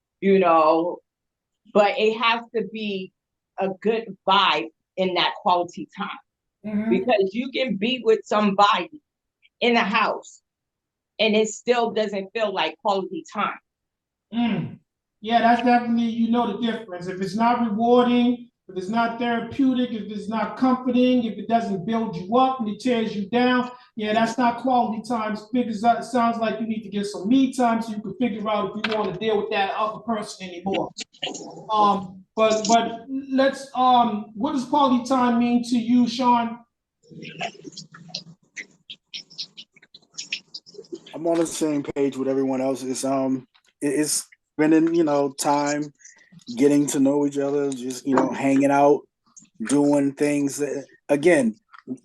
but it has to be a good vibe in that quality time. Because you can be with somebody in the house and it still doesn't feel like quality time. Yeah, that's definitely, the difference. If it's not rewarding, if it's not therapeutic, if it's not comforting, if it doesn't build you up and it tears you down, yeah, that's not quality time. Because it sounds like you need to get some me time so you can figure out if you want to deal with that other person anymore. But let's what does quality time mean to you, Sean? I'm on the same page with everyone else. It's spending, time getting to know each other, just, hanging out, doing things that, again,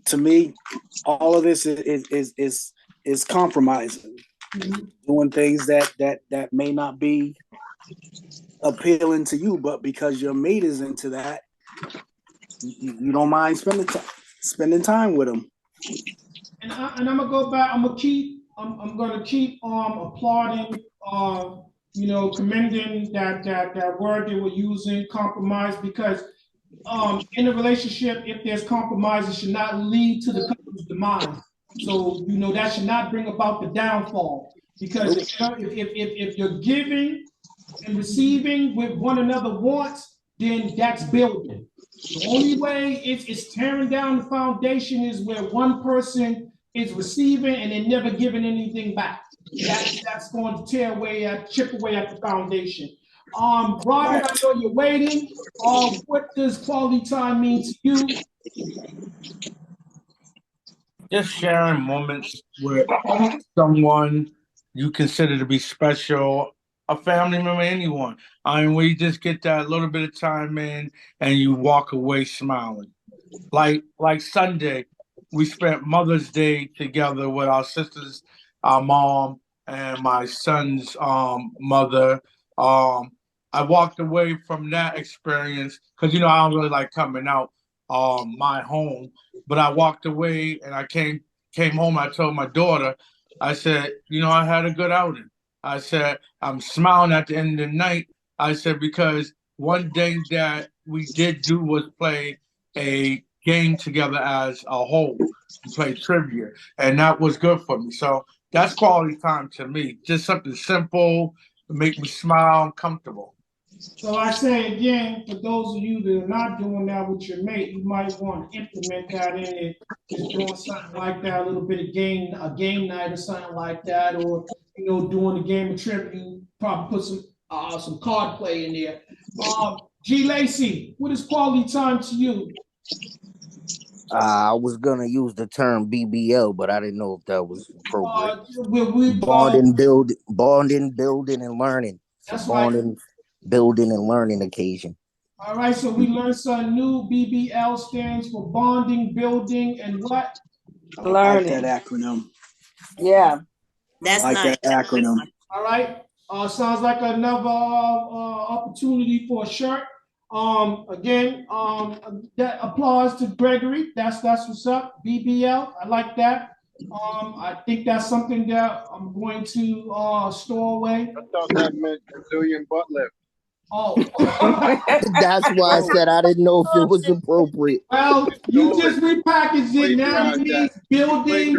to me, all of this is compromising, doing things that may not be appealing to you, but because your mate is into that, you don't mind spending time with them. And I'm gonna go back. I'm gonna keep applauding, commending that word they were using, compromise, because in a relationship, if there's compromise, it should not lead to the couple's demise. So that should not bring about the downfall. Because if you're giving and receiving with one another wants, then that's building. The only way it's tearing down the foundation is where one person is receiving and they're never giving anything back. That's going to chip away at the foundation. Robin, I know you're waiting. What does quality time mean to you? Just sharing moments with someone you consider to be special, a family member, anyone. I mean, we just get that little bit of time in and you walk away smiling. Like Sunday, we spent Mother's Day together with our sisters, our mom, and my son's mother. I walked away from that experience because I don't really like coming out my home, but I walked away and I came home. I told my daughter, I said, I had a good outing. I said, I'm smiling at the end of the night. I said, because one thing that we did do was play a game together as a whole. We played trivia, and that was good for me. So that's quality time to me. Just something simple to make me smile and comfortable. So I say again, for those of you that are not doing that with your mate, you might want to implement that in it. Just doing something like that, a little bit of a game night or something like that, or doing a game of trivia. Probably put some card play in there. G. Lacey, what is quality time to you? I was gonna use the term BBL, but I didn't know if that was appropriate. We Bonding, building, and learning. It's a that's right. bonding, building, and learning occasion. All right, so we learned something new. BBL stands for bonding, building, and what? I like that acronym. Yeah. That's I like nice. that acronym. All right. Sounds like another opportunity for a shirt. Again, that applause to Gregory. That's what's up. BBL. I like that. I think that's something that I'm going to store away. I thought that meant Brazilian butt lift. Oh. That's why I said I didn't know if it was appropriate. Well, you just repackaged it. Now it means building,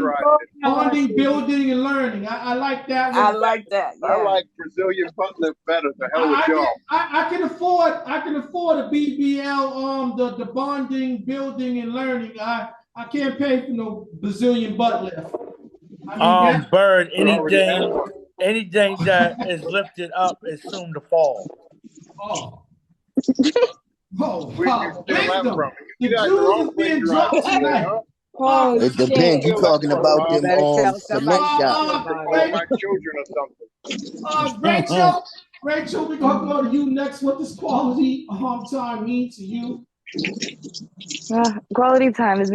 bonding, building, and learning. I like that one. I like that. Yeah. I like Brazilian butt lift better. The hell with y'all. I can afford a BBL. The bonding, building, and learning. I can't pay for no Brazilian butt lift. I mean, Bird, anything that is lifted up is soon to fall. Oh. Where you steal that from? The jewels is being dropped tonight. It depends. You're talking about them cement shops. My children or something. Rachel, we're gonna go to you next. What does quality time mean to you? Quality time is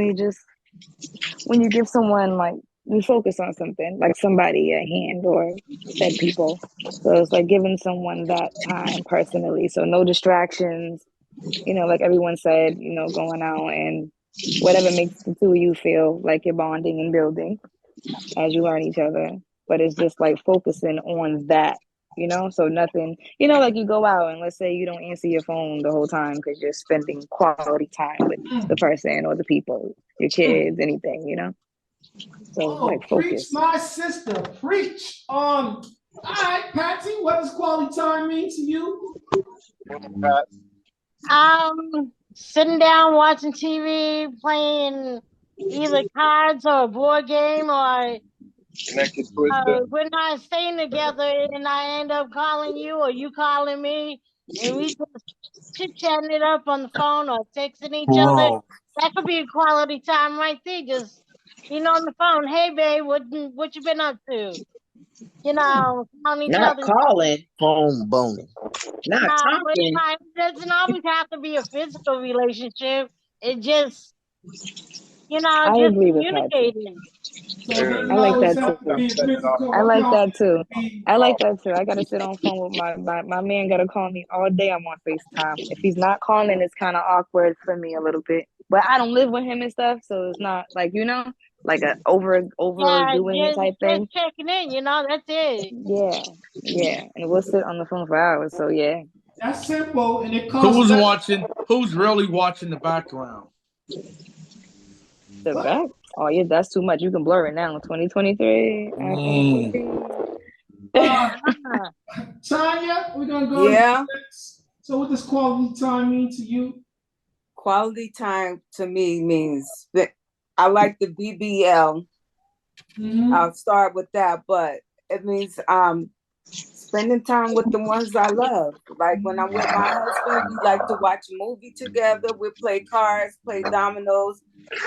when you give someone, like, you focus on something, like somebody at hand or said people. So it's like giving someone that time personally. So no distractions, like everyone said, going out and whatever makes the two of you feel like you're bonding and building as you learn each other. But it's just like focusing on that, so nothing, like you go out and let's say you don't answer your phone the whole time because you're spending quality time with the person or the people, your kids, anything, So like focus. Preach, my sister, preach. All right, Patsy, what does quality time mean to you? Sitting down watching TV, playing either cards or a board game, or we're not staying together and I end up calling you or you calling me and we just chit-chatting it up on the phone or texting each other. That could be a quality time right there. Just on the phone. Hey babe, what you been up to? Calling each Not other. calling. Phone boning. Not talking. It doesn't always have to be a physical relationship. It just, I just agree with communicating. I like that too. I like that too. I gotta sit on the phone with my man. Gotta call me all day. I'm on FaceTime. If he's not calling, it's kind of awkward for me a little bit. But I don't live with him and stuff, so it's not like like a overdoing it type thing. Just checking in, that's it. Yeah, and we'll sit on the phone for hours. So yeah, that's simple, and it costs. Who's really watching the background? The back? Oh yeah, that's too much. You can blur it now. 2023. Tanya, we're gonna go. Yeah. So, what does quality time mean to you? Quality time to me means that I like the BBL. I'll start with that, but it means spending time with the ones I love. Like when I'm with my husband, we like to watch a movie together. We play cards, play dominoes,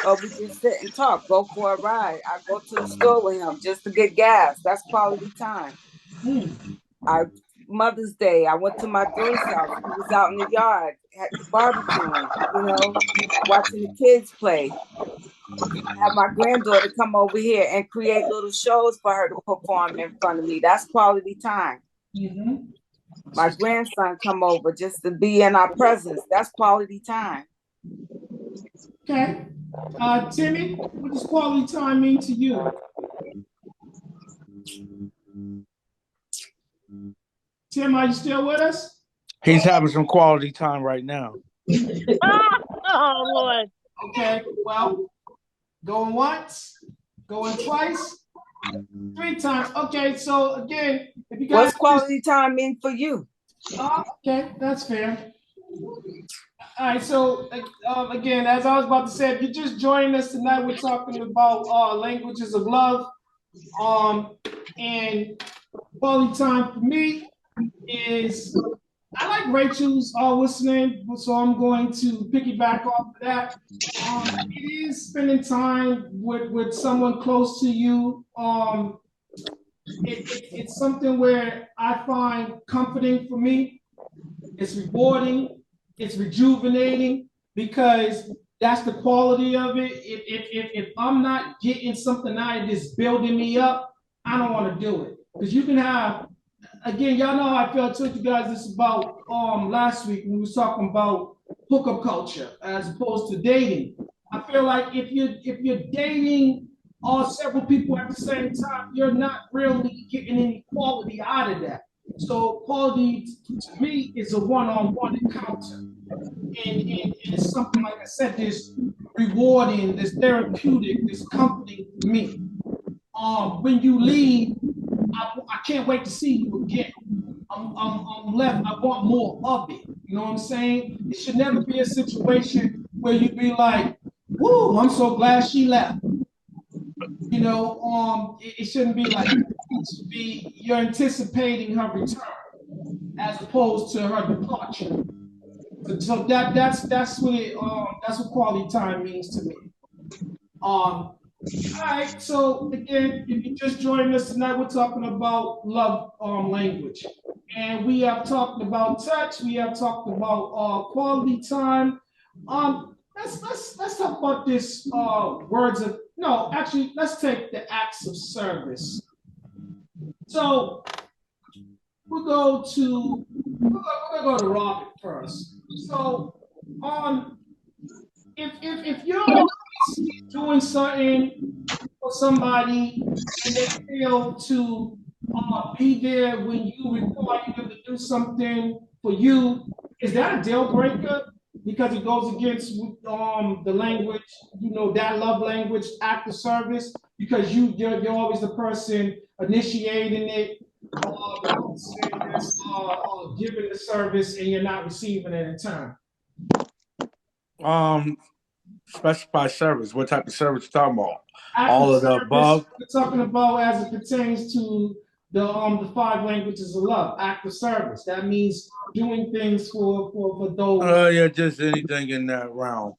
or we just sit and talk, go for a ride. I go to the store with him just to get gas. That's quality time. Mother's Day, I went to my daughter's house. We was out in the yard, barbecuing, watching the kids play. Have my granddaughter come over here and create little shows for her to perform in front of me. That's quality time. My grandson come over just to be in our presence. That's quality time. Okay. Timmy, what does quality time mean to you? Tim, are you still with us? He's having some quality time right now. Oh, Lord. Okay, well, going once, going twice, 3 times. Okay, so again, if you guys. What's quality time mean for you? Okay, that's fair. All right, so again, as I was about to say, if you're just joining us tonight, we're talking about languages of love. And quality time for me is, I like Rachel's what's the name, so I'm going to piggyback off of that. It is spending time with someone close to you, it's something where I find comforting for me. It's rewarding, it's rejuvenating, because that's the quality of it. If I'm not getting something out of this building me up, I don't want to do it. Because you can have, again, y'all know how I feel. I told you guys this about last week when we was talking about hookup culture as opposed to dating. I feel like if you're dating several people at the same time, you're not really getting any quality out of that. So quality to me is a one-on-one encounter. And it's something, like I said, this rewarding, this therapeutic, this comforting for me. When you leave, I can't wait to see you again. I'm left, I want more of it. You know what I'm saying? It should never be a situation where you be like, woo, I'm so glad she left. You know, it shouldn't be like that. It should be you're anticipating her return as opposed to her departure. So that's what quality time means to me. All right, so again, if you just joined us tonight, we're talking about love language. And we have talked about touch, we have talked about quality time. Let's talk about this words of no, actually, let's take the acts of service. So we'll go to Robert first. So if you're doing something for somebody and they fail to be there when you require them to do something for you, is that a deal breaker? Because it goes against the language, you know, that love language, act of service, because you're always the person initiating it, giving the service, and you're not receiving it in turn. Specify service. What type of service you talking about? All of the above. We're talking about as it pertains to the five languages of love. Act of service. That means doing things for those. Yeah, just anything in that realm.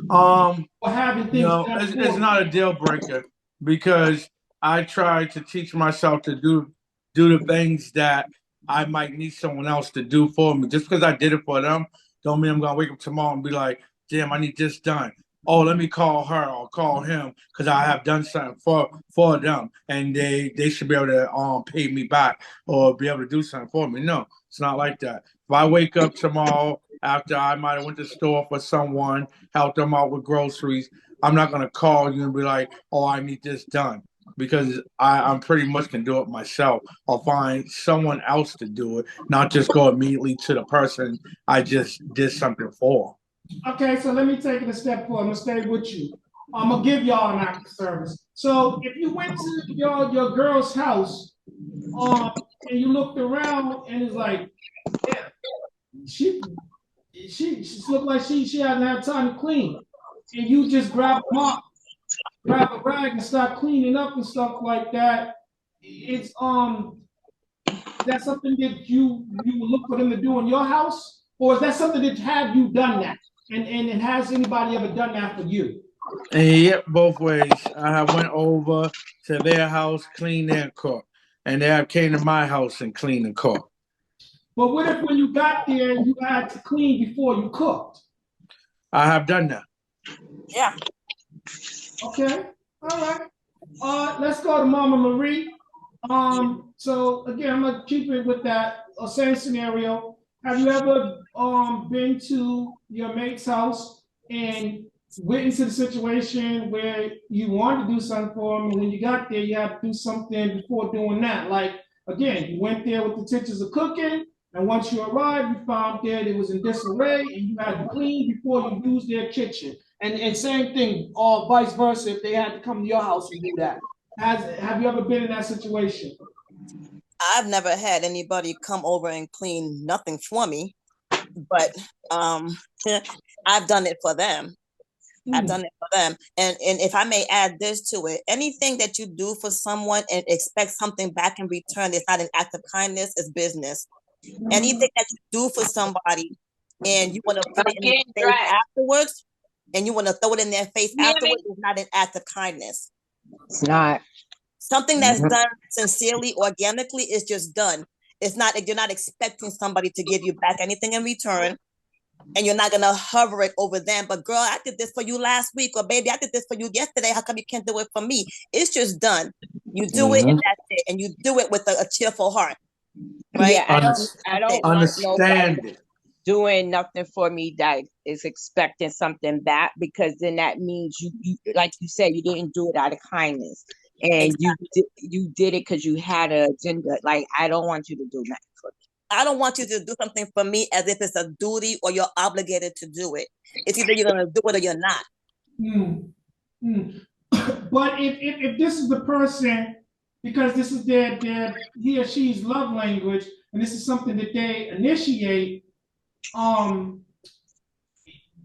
Or having things. It's not a deal breaker, because I try to teach myself to do the things that I might need someone else to do for me. Just because I did it for them, don't mean I'm gonna wake up tomorrow and be like, damn, I need this done. Oh, let me call her or call him because I have done something for them, and they should be able to pay me back or be able to do something for me. No, it's not like that. If I wake up tomorrow after I might have went to the store for someone, helped them out with groceries, I'm not gonna call you and be like, oh, I need this done, because I'm pretty much can do it myself. I'll find someone else to do it, not just go immediately to the person I just did something for. Okay, so let me take it a step forward. I'm gonna stay with you. I'm gonna give y'all an act of service. So if you went to your girl's house, and you looked around and it's like, yeah, she looked like she hasn't had time to clean, and you just grab a mop, grab a rag, and start cleaning up and stuff like that. It's is that something that you would look for them to do in your house, or is that something that have you done that? And has anybody ever done that for you? Yep, both ways. I have went over to their house, cleaned and cooked, and they have came to my house and cleaned and cooked. But what if when you got there you had to clean before you cooked? I have done that. Yeah. Okay. All right. Let's go to Mama Marie. So again, I'm gonna keep it with that same scenario. Have you ever been to your mate's house and went into the situation where you wanted to do something for him, and when you got there, you had to do something before doing that? Like, again, you went there with the intentions of cooking, and once you arrived, you found that it was in disarray, and you had to clean before you used their kitchen. And same thing, or vice versa, if they had to come to your house and do that. Have you ever been in that situation? I've never had anybody come over and clean nothing for me, but I've done it for them. I've done it for them. And if I may add this to it, anything that you do for someone and expect something back in return is not an act of kindness, it's business. Anything that you do for somebody and you want to put it in the face afterwards, and you want to throw it in their face afterwards, is not an act of kindness. It's not. Something that's done sincerely, organically is just done. It's not, you're not expecting somebody to give you back anything in return, and you're not gonna hover it over them. But girl, I did this for you last week, or baby, I did this for you yesterday. How come you can't do it for me? It's just done. You do it, and that's it. And you do it with a cheerful heart, right? Yeah, I don't want nobody doing nothing for me that is expecting something back, because then that means you like you said, you didn't do it out of kindness, and you did it because you had an agenda. Like, I don't want you to do nothing for me. I don't want you to do something for me as if it's a duty or you're obligated to do it. It's either you're gonna do it or you're not. But if this is the person, because this is their he or she's love language, and this is something that they initiate, how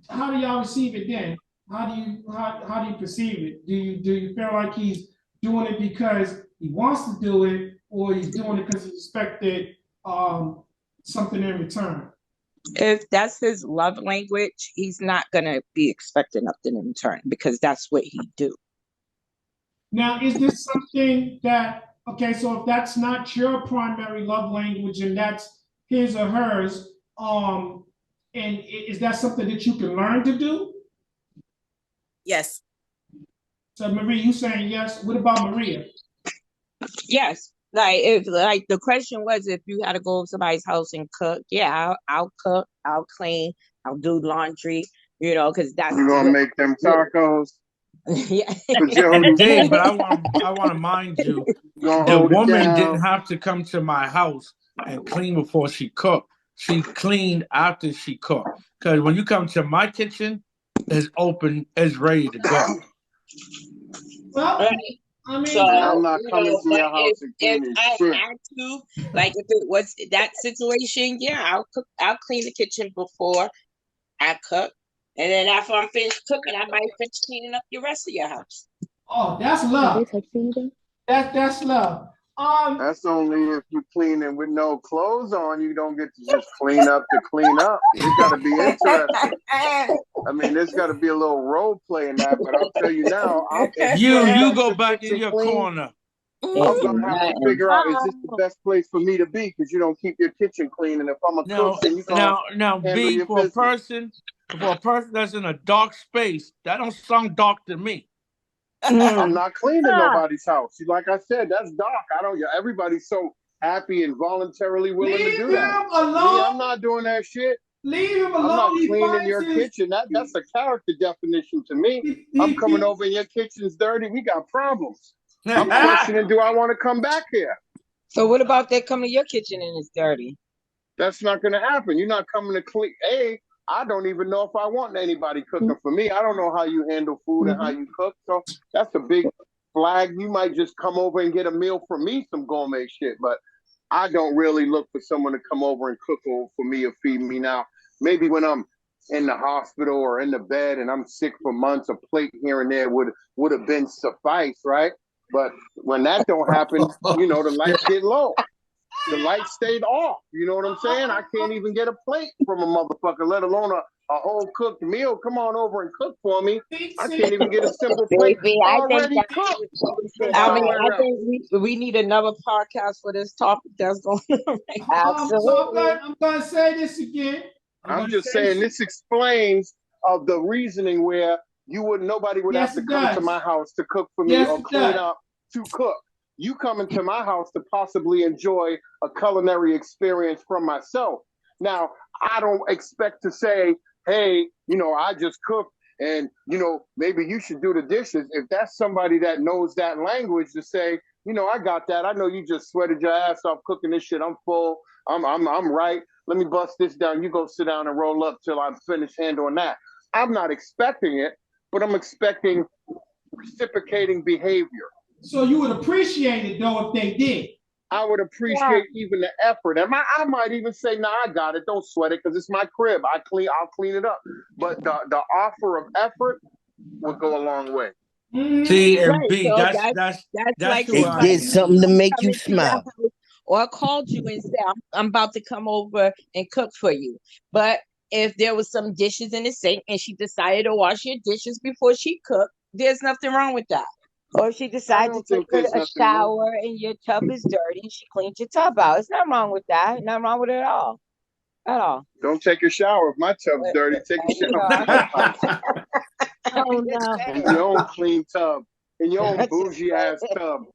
do y'all receive it then? How do you perceive it? Do you feel like he's doing it because he wants to do it, or he's doing it because he expected something in return? If that's his love language, he's not gonna be expecting nothing in return, because that's what he do. Now, is this something that, okay, so if that's not your primary love language and that's his or hers, and is that something that you can learn to do? Yes. So Marie, you saying yes? What about Maria? Yes. Like the question was, if you had to go to somebody's house and cook, yeah, I'll cook, I'll clean, I'll do laundry, because that's you gonna make them tacos. Yeah. And Dave, but I want to mind you, the woman didn't have to come to my house and clean before she cooked. She cleaned after she cooked. Because when you come to my kitchen, it's open, it's ready to go. Well, I mean, so, I'm not coming to your house if I had to, like if it was that situation, yeah, I'll clean the kitchen before I cook. And then after I'm finished cooking, I might finish cleaning up the rest of your house. Oh, that's love. That's love. That's only if you're cleaning with no clothes on. You don't get to just clean up to clean up. It's got to be interesting. I mean, there's got to be a little role play in that. But I'll tell you now, you go back in your corner. I'm gonna have to figure out, is this the best place for me to be? Because you don't keep your kitchen clean, and if I'm a cook, then you can now B, for a person that's in a dark space, that don't sound dark to me. I'm not cleaning nobody's house. Like I said, that's dark. Everybody's so happy and voluntarily willing to do that. Leave him alone. Me, I'm not doing that shit. Leave him alone. I'm not cleaning your kitchen. That's a character definition to me. I'm coming over and your kitchen's dirty. We got problems. I'm questioning, do I want to come back here? So what about they come to your kitchen and it's dirty? That's not going to happen. You're not coming to clean. I don't even know if I want anybody cooking for me. I don't know how you handle food and how you cook. So that's a big flag. You might just come over and get a meal from me, some gourmet shit. But I don't really look for someone to come over and cook for me or feed me. Now, maybe when I'm in the hospital or in the bed and I'm sick for months, a plate here and there would have been suffice, right? But when that don't happen, the lights get low. The lights stayed off. You know what I'm saying? I can't even get a plate from a motherfucker, let alone a whole cooked meal. Come on over and cook for me. I can't even get a simple plate already cooked. I think we need another podcast for this topic that's going on right now. So I'm going to say this again. I'm just saying this explains the reasoning where nobody would have to come to my house to cook for me or clean up to cook. You come into my house to possibly enjoy a culinary experience from myself. Now, I don't expect to say, hey, I just cooked and, maybe you should do the dishes. If that's somebody that knows that language to say, I got that. I know you just sweated your ass off cooking this shit. I'm full. I'm right. Let me bust this down. You go sit down and roll up till I'm finished handling that. I'm not expecting it, but I'm expecting reciprocating behavior. So you would appreciate it though if they did. I would appreciate even the effort. And I might even say, "Nah, I got it. Don't sweat it, because it's my crib. I'll clean it up." But the offer of effort would go a long way. See, and B, that's like who I did something to make you smile. Or called you and said, I'm about to come over and cook for you. But if there was some dishes in the sink and she decided to wash your dishes before she cooked, there's nothing wrong with that. Or if she decided to take a shower and your tub is dirty and she cleaned your tub out. There's nothing wrong with that. Nothing wrong with it at all. At all. Don't take a shower if my tub's dirty. Take a shower in your house. Oh no. In your own clean tub. In your own bougie ass tub.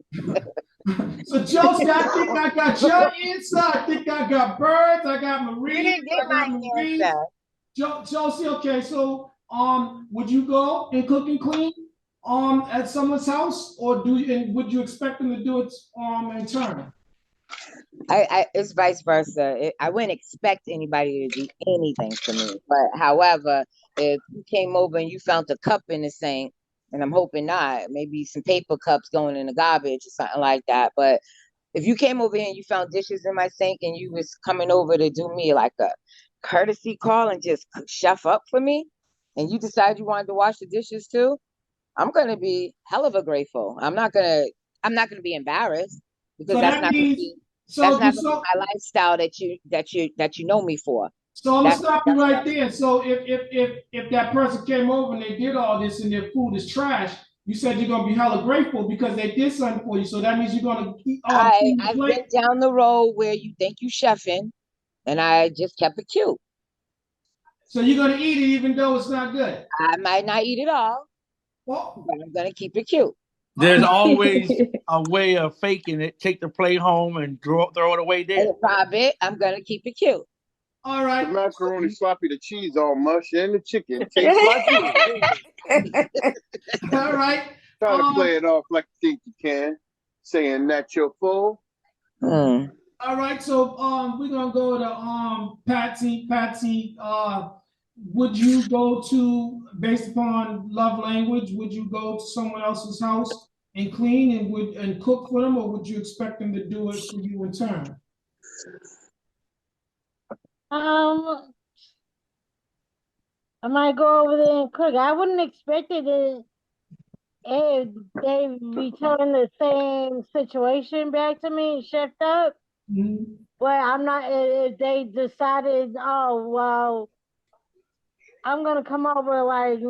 So Josie, I think I got your answer. I think I got birds. I got marines. You didn't get my answer. Josie, okay. So would you go and cook and clean at someone's house, or would you expect them to do it in turn? It's vice versa. I wouldn't expect anybody to do anything for me. But however, if you came over and you found a cup in the sink, and I'm hoping not, maybe some paper cups going in the garbage or something like that. But if you came over here and you found dishes in my sink and you was coming over to do me like a courtesy call and just chef up for me, and you decide you wanted to wash the dishes too, I'm gonna be hell of a grateful. I'm not gonna be embarrassed because So that's that not gonna means be so that's not so gonna be my lifestyle that you know me for. so I'm gonna That's stop you right there. So if that person came over and they did all this and their food is trash, you said you're gonna be hella grateful because they did something for you. So that means you're gonna clean the I've plate. been down the road where you think you chefing, and I just kept it cute. So you're gonna eat it even though it's not good. I might not eat it all, well, but I'm gonna keep it cute. There's always a way of faking it. Take the plate home and throw it away there. I'm gonna keep it cute. All right. The macaroni sloppy, the cheese all mush, and the chicken tastes like you. All right. Try to play it off like you think you can, saying that you're full. All right, so we're gonna go to Patsy. Patsy, would you go to, based upon love language, would you go to someone else's house and clean and cook for them, or would you expect them to do it for you in turn? I might go over there and cook. I wouldn't expect it if they return the same situation back to me, shift up. Mm-hmm. But I'm not, if they decided, oh, well, I'm going to come over like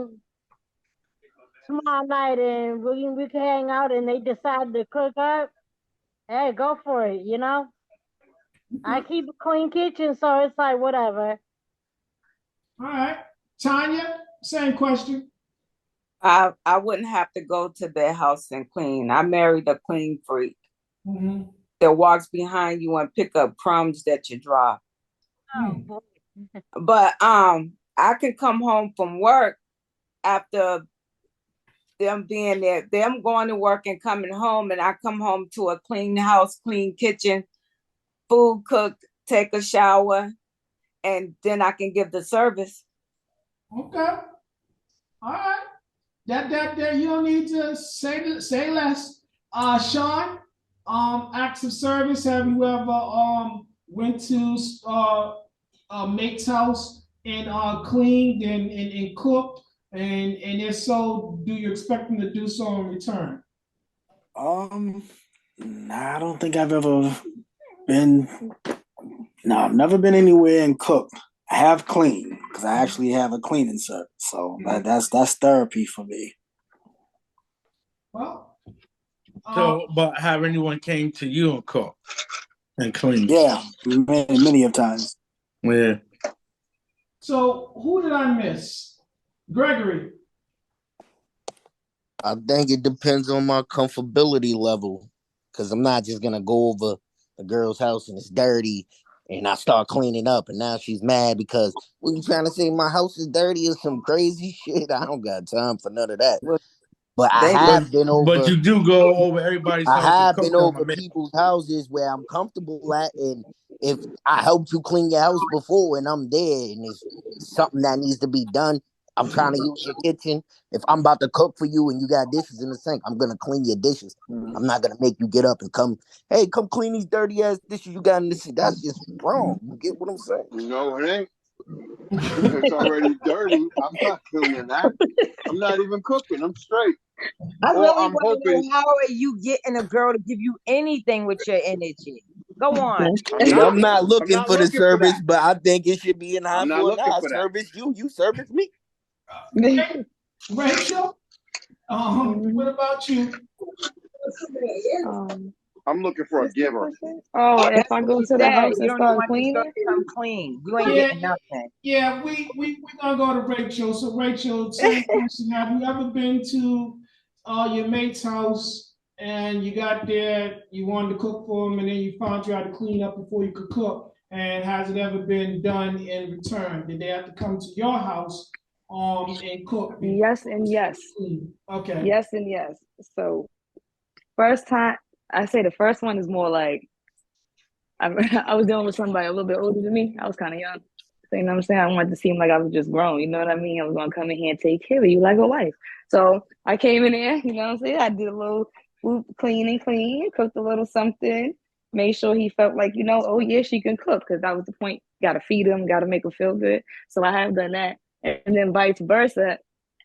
tomorrow night and we can hang out, and they decide to cook up, hey, go for it, you know? I keep a clean kitchen, so it's like, whatever. All right. Tanya, same question. I wouldn't have to go to their house and clean. I married a clean freak that walks behind you and pick up crumbs that you drop. Oh. But I can come home from work after them being there, them going to work and coming home, and I come home to a clean house, clean kitchen, food cooked, take a shower, and then I can give the service. Okay. All right. That you don't need to say less. Sean, acts of service. Have you ever went to a mate's house and cleaned and cooked? And if so, do you expect them to do so in return? Nah, I don't think I've ever been. No, I've never been anywhere and cooked. I have cleaned because I actually have a cleaning service, so that's therapy for me. Well, but have anyone came to you and cooked and cleaned? Yeah, many of times. Yeah. So who did I miss? Gregory. I think it depends on my comfortability level, because I'm not just gonna go over the girl's house and it's dirty and I start cleaning up and now she's mad because what you trying to say, my house is dirty or some crazy shit. I don't got time for none of that. But I have been over. But you do go over everybody's house. I have been over people's houses where I'm comfortable at, and if I helped you clean your house before and I'm there and it's something that needs to be done, I'm trying to use your kitchen. If I'm about to cook for you and you got dishes in the sink, I'm gonna clean your dishes. I'm not gonna make you get up and come clean these dirty ass dishes you got in this. That's just wrong. You get what I'm saying? No, it ain't. It's already dirty. I'm not cleaning that. I'm not even cooking. I'm straight. I really want to know, how are you getting a girl to give you anything with your energy? Go on. I'm not looking for the service, that. but I think it should be an eye I'm not for an looking eye. for that. Service you service me. Rachel, what about you? I'm looking for a giver. Oh, if That's I what go he to the said. house You and don't even start want this girl cleaning, to come clean. You ain't Yeah, getting nothing. yeah, we're gonna go to Rachel. So Rachel, same question. Have you ever been to your mate's house and you got there, you wanted to cook for him, and then you found you had to clean up before you could cook? And has it ever been done in return? Did they have to come to your house and cook? yes and yes. Okay. Yes and yes. So first time, I say the first one is more like I was dealing with somebody a little bit older than me. I was kind of young. So, you know what I'm saying? I wanted to seem like I was just grown. You know what I mean? I was going to come in here and take care of you like a wife. So I came in there, you know what I'm saying? I did a little clean, cooked a little something, made sure he felt like, oh, yeah, she can cook. Because that was the point. Got to feed him, got to make him feel good. So I have done that. And then vice versa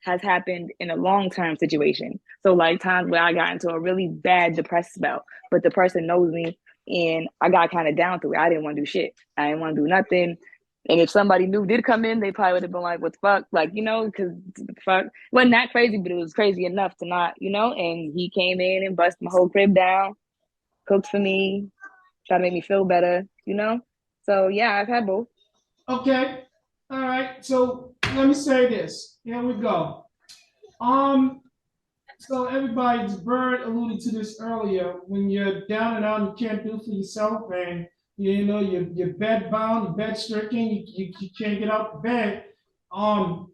has happened in a long-term situation. So like times where I got into a really bad depressed spell, but the person knows me and I got kind of down to it. I didn't want to do shit. I didn't want to do nothing. And if somebody new did come in, they probably would have been like, what the fuck? Like, because the fuck. It wasn't that crazy, but it was crazy enough to not, and he came in and busted my whole crib down, cooked for me, tried to make me feel better. So yeah, I've had both. Okay. All right. So let me say this. Here we go. So everybody's Bird alluded to this earlier. When you're down and out, you can't do for yourself, and you're bed bound, you're bed stricken, you can't get out of bed.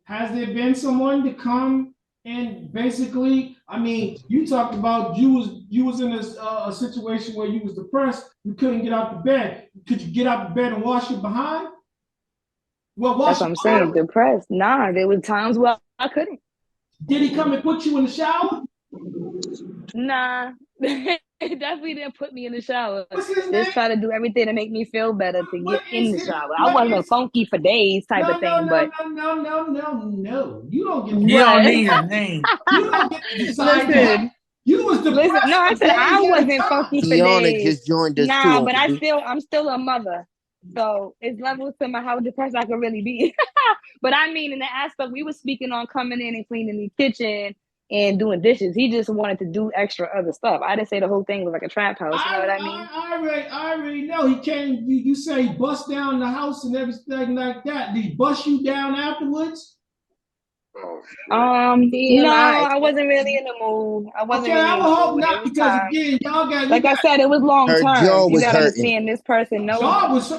Has there been someone to come and basically? I mean, you talked about you was in a situation where you was depressed, you couldn't get out the bed. Could you get out the bed and wash your behind? Well, That's wash what your I'm saying. behind. Depressed. Nah, there were times where I couldn't. Did he come and put you in the shower? Nah, it definitely didn't put me in the shower. What's his name? Just try to do everything to make me feel better to What get in is the his? shower. I What wasn't is? funky for days type No, of no, thing, no, but no, no, no, no, no. You don't get. You don't what? need a name. You don't get to decide that. Listen, You was listen. depressed No, I for said days I at a wasn't time. funky for Kiana days. just joined us too, Nah, but Uncle D. I'm still a mother. So it's levels to my how depressed I could really be. But I mean, in the aspect we were speaking on coming in and cleaning the kitchen and doing dishes. He just wanted to do extra other stuff. I didn't say the whole thing was like a trap house. You know what I mean? I already know. He came. You say he bust down the house and everything like that. Did he bust you down afterwards? Oh shit. No, TMI. I wasn't really in the mood. I wasn't Okay, really I in would the hope mood. It not was because time. again, y'all got Like I said, it was long Her term. jaw You was gotta hurting. understand this person knows. y'all was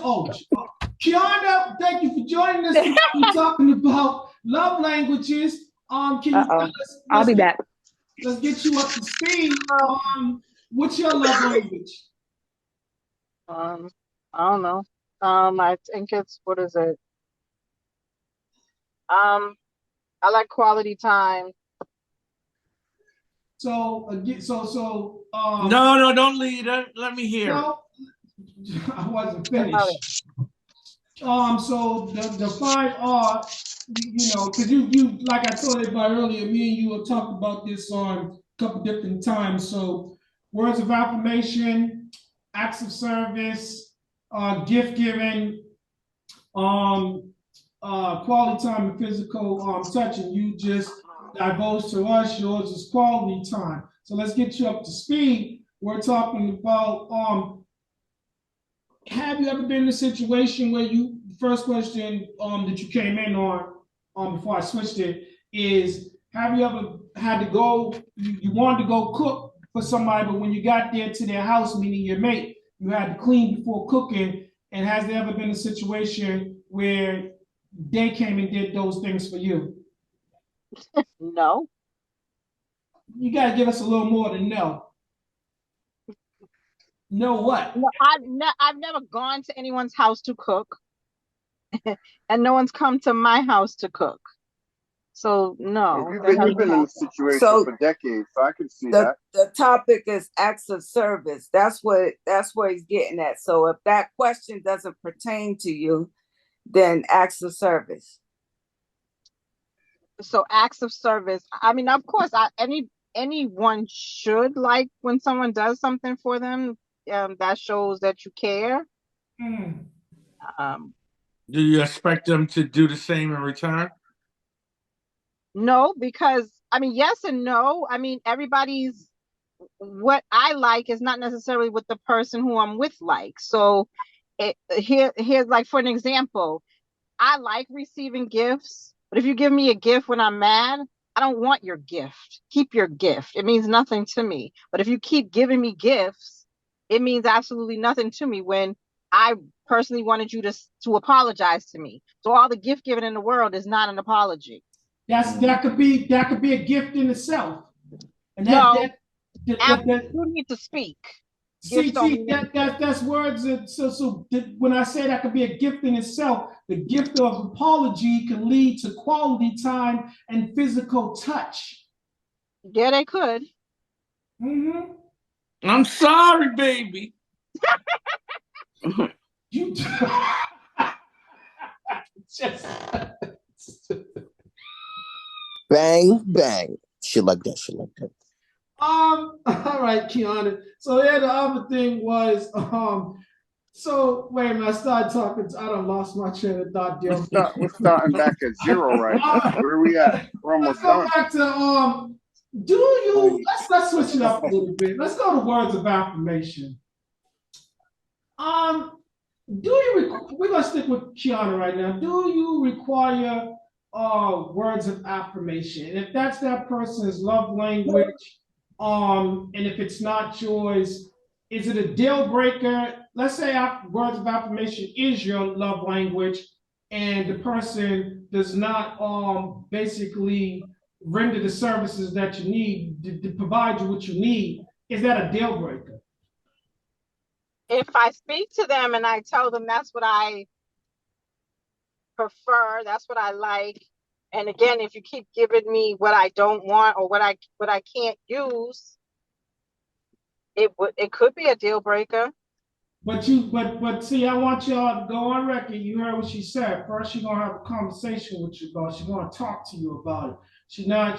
Kiana, thank you for joining us today. We're talking about love languages. Can you Uh-oh. I'll be back. let's get you up to speed. What's your love language? I don't know. I think it's what is it? I like quality time. So again, No, don't leave. Let me hear it. no, I wasn't finished. So the five are, because you like I told everybody earlier, me and you have talked about this on a couple different times. So words of affirmation, acts of service, gift giving, quality time and physical touch, and you just divulge to us. Yours is quality time. So let's get you up to speed. We're talking about have you ever been in a situation where first question that you came in on before I switched it is have you ever had to go you wanted to go cook for somebody, but when you got there to their house, meaning your mate, you had to clean before cooking, and has there ever been a situation where they came and did those things for you? No. You got to give us a little more than no. Know what? No, I've never gone to anyone's house to cook, and no one's come to my house to cook. So no, You've been in a situation for decades, so I can see that. The topic is acts of service. That's where he's getting at. So if that question doesn't pertain to you, then acts of service. So acts of service. I mean, of course, anyone should like when someone does something for them. that shows that you care. Mm. Do you expect them to do the same in return? No, because I mean, yes and no. I mean, everybody's what I like is not necessarily what the person who I'm with likes. So here's like for an example, I like receiving gifts, but if you give me a gift when I'm mad, I don't want your gift. Keep your gift. It means nothing to me. But if you keep giving me gifts, it means absolutely nothing to me when I personally wanted you to apologize to me. So all the gift giving in the world is not an apology. That could be a gift in itself. And No, that you need to speak. Gifts don't see mean anything. that's words that, when I say that could be a gift in itself, the gift of apology can lead to quality time and physical touch. Yeah, they could. Mm-hmm. I'm sorry, baby. You just Bang, bang. Shit like that, shit like that. all right, Kiana. So yeah, the other thing was so wait a minute, I started talking. I done lost my train of thought. We're starting back at zero right now. Where are we at? We're Let's almost go done. back to do you let's switch it up a little bit. Let's go to words of affirmation. Do you we're gonna stick with Kiana right now. Do you require words of affirmation? And if that's that person's love language, and if it's not yours, is it a deal breaker? Let's say words of affirmation is your love language, and the person does not basically render the services that you need to provide you what you need. Is that a deal breaker? If I speak to them and I tell them that's what I prefer, that's what I like, and again, if you keep giving me what I don't want or what I can't use, it could be a deal breaker. But see, I want y'all to go on record. You heard what she said. First, she's gonna have a conversation with you about it. She's gonna talk to you about it. She's not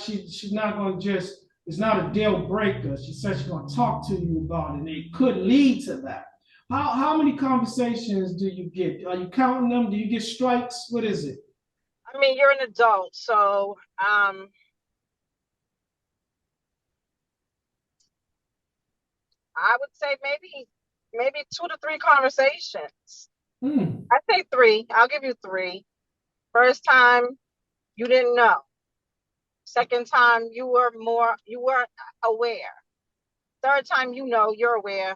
gonna just, it's not a deal breaker. She said she's gonna talk to you about it, and it could lead to that. How many conversations do you get? Are you counting them? Do you get strikes? What is it? I mean, you're an adult, so I would say maybe 2 to 3 conversations. I say 3. I'll give you 3. First time, you didn't know. Second time, you weren't aware. Third time, you're aware.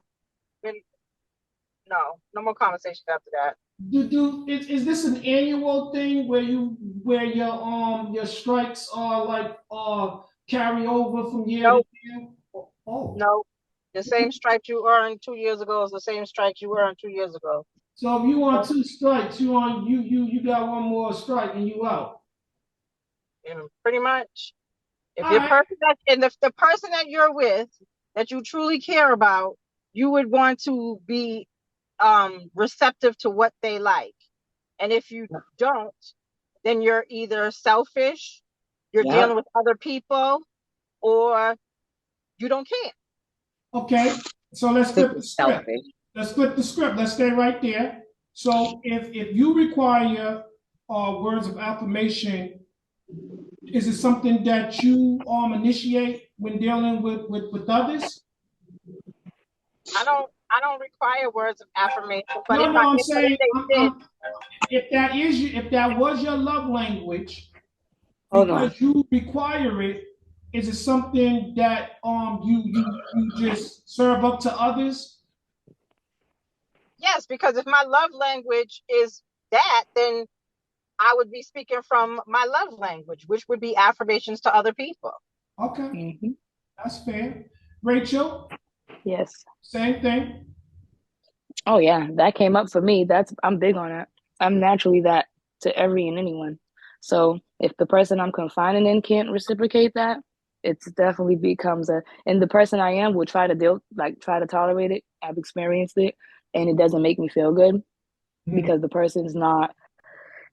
No more conversations after that. Is this an annual thing where your strikes are like carry over from year to year? Oh. No. The same stripes you earned 2 years ago is the same stripes you earned 2 years ago. So if you want 2 strikes, you got one more strike and you out. Pretty much. If your person the person that you're with that you truly care about, you would want to be receptive to what they like. And if you don't, then you're either selfish, you're dealing with other people, or you don't care. Okay, so let's flip the script. Let's flip the script. Let's stay right there. So if you require words of affirmation, is it something that you initiate when dealing with others? I don't require words of affirmation, but No, I'm saying if they did, if that was your love language, because you require it, is it something that you just serve up to others? yes, because if my love language is that, then I would be speaking from my love language, which would be affirmations to other people. Okay, that's fair. Rachel? Yes. Same thing. Oh yeah, that came up for me. I'm big on it. I'm naturally that to every and anyone. So if the person I'm confining in can't reciprocate that, it definitely becomes and the person I am will try to tolerate it. I've experienced it and it doesn't make me feel good because the person's not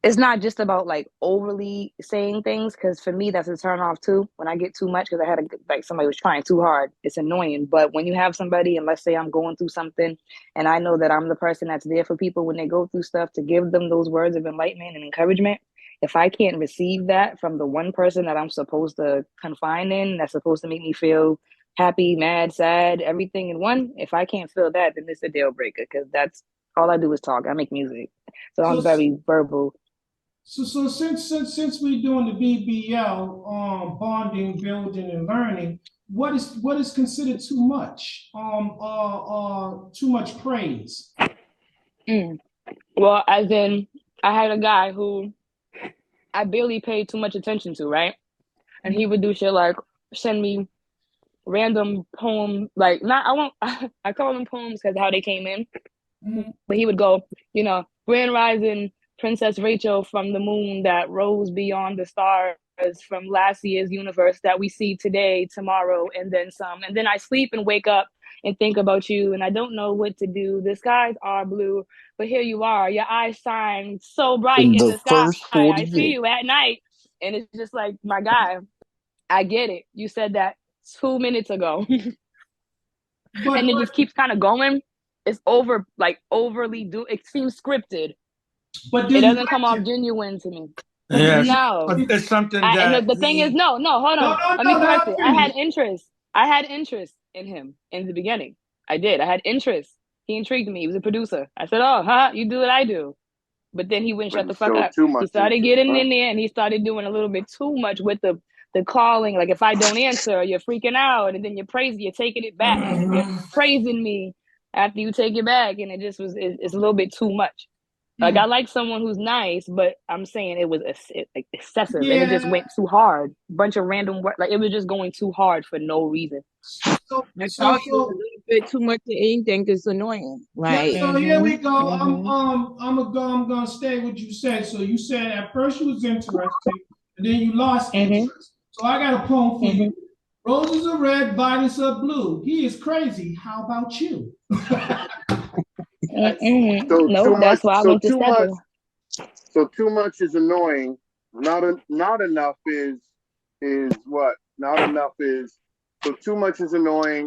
it's not just about like overly saying things, because for me that's a turn off too when I get too much, because I had like somebody was trying too hard. It's annoying. But when you have somebody, and let's say I'm going through something, and I know that I'm the person that's there for people when they go through stuff, to give them those words of enlightenment and encouragement, if I can't receive that from the one person that I'm supposed to confine in, that's supposed to make me feel happy, mad, sad, everything in one, if I can't feel that, then it's a deal breaker, because that's all I do is talk. I make music, so I'm very verbal. So since we're doing the BBL, bonding, building, and learning, what is considered too much? Too much praise. Well, as in, I had a guy who I barely paid too much attention to, right? And he would do shit like send me random poem, like not I won't I call them poems because how they came in. But he would go, Grand Rising, Princess Rachel from the moon that rose beyond the stars from last year's universe that we see today, tomorrow, and then some. And then I sleep and wake up and think about you, and I don't know what to do. The skies are blue, but here you are. Your eyes shine so bright In in the the sky. first I see 48. you at night. And it's just like, my guy, I get it. You said that 2 minutes ago. And it just keeps kind of going. It's overly it seems scripted. But it do you doesn't come like off him? genuine to me. Yes, No. it's something And that the thing is, no, hold No, on. no, Let me no, let correct her it. finish. I had interest in him in the beginning. I did. I had interest. He intrigued me. He was a producer. I said, oh, you do what I do. But then he wouldn't shut the fuck up. He started getting in there, and he started doing a little bit too much with the calling. Like, if I don't answer, you're freaking out, and then you're taking it back. You're praising me after you take it back, and it just it's a little bit too much. Like, I like someone who's nice, but I'm saying it was excessive, and it just went too hard. Bunch of random work, like it was just going too hard for no reason. I told you, a little bit too much of anything is annoying. Like, so here we go. I'm gonna stay what you said. So you said at first you was interested, and then you lost interest. So I got a poem for you. Roses are red, violets are blue. He is crazy. How about you? No, that's why I went to Stepper. So too much is annoying. Not enough is what? Not enough is. So too much is annoying.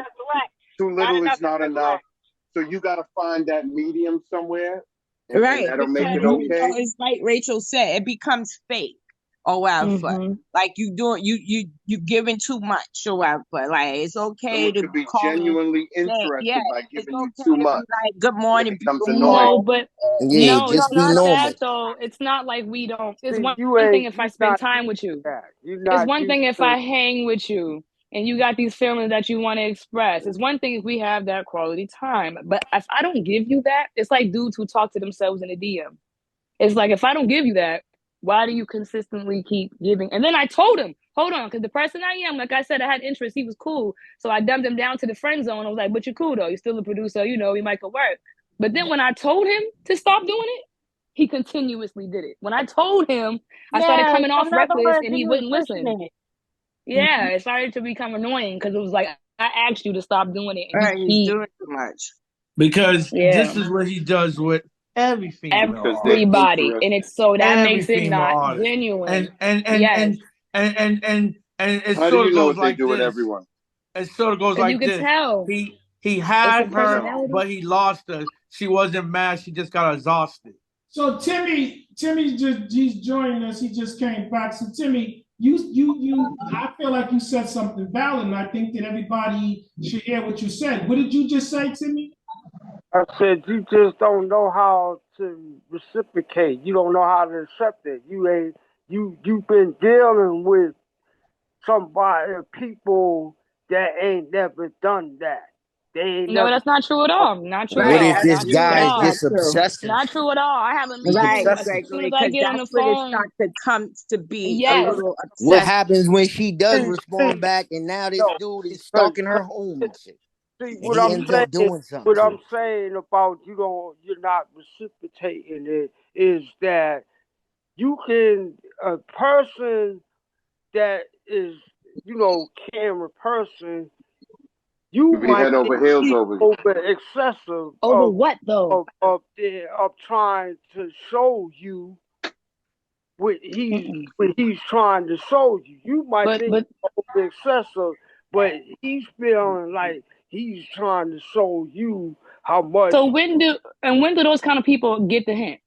Too little is not enough. So you got to find that medium somewhere, and that'll make it okay. It's like Rachel said, it becomes fake or whatever. Like you giving too much or whatever. Like, it's okay to be call genuinely interested by giving you too much. Like, good morning, becomes beautiful. No, but Yeah, no, just it's be not normal. that though. It's not like we don't. It's See, one you thing ain't if I you spend not time used with to you. that. You're It's not one used thing if to I hang with you and you got these feelings that you want to express. It's one thing if we have that quality time. But if I don't give you that, it's like dudes who talk to themselves in a DM. It's like, if I don't give you that, why do you consistently keep giving? And then I told him, hold on, because the person I am, like I said, I had interest. He was cool. So I dumped him down to the friend zone. I was like, but you're cool though. You're still a producer. We might could work. But then when I told him to stop doing it, he continuously did it. When I told him, I started Yeah, coming off in other reckless, words, and he he was wouldn't pushing listen. it. Yeah, it started to become annoying because it was like, I asked you to stop doing it, and he's doing too much. Because this is what he does with every female everybody, and it's so that every makes it female not artist. genuine. And Yes, it How do sort you of know goes what they like do with this. everyone? It sort of goes because you like could this. tell He it's had a her, personality. but he lost her. She wasn't mad. She just got exhausted. So Timmy he's joining us. He just came back. So Timmy, I feel like you said something valid, and I think that everybody should hear what you said. What did you just say, Timmy? I said you just don't know how to reciprocate. You don't know how to accept it. You've been dealing with people that ain't never done that. They ain't No, never. that's not true at all. Not true at What Right, if all. this Not true at guy is all. just obsessive? Not true at all. I have a He's meeting right, as obsessive. soon as Gregory, I because get on that's the what it phone. starts to come to be a Yes, little What obsessed. happens when she does respond See, back and now this no, dude is because stalking her home and shit? see And he ends up doing something what to I'm her. saying about you're not reciprocating it is that you can a person that is camera person, you Be might head over heels be over you. over excessive over what though? of trying to show you what he's trying to show you. You might think it's excessive, but he's feeling like he's trying to show you how much. So when do those kind of people get the hint?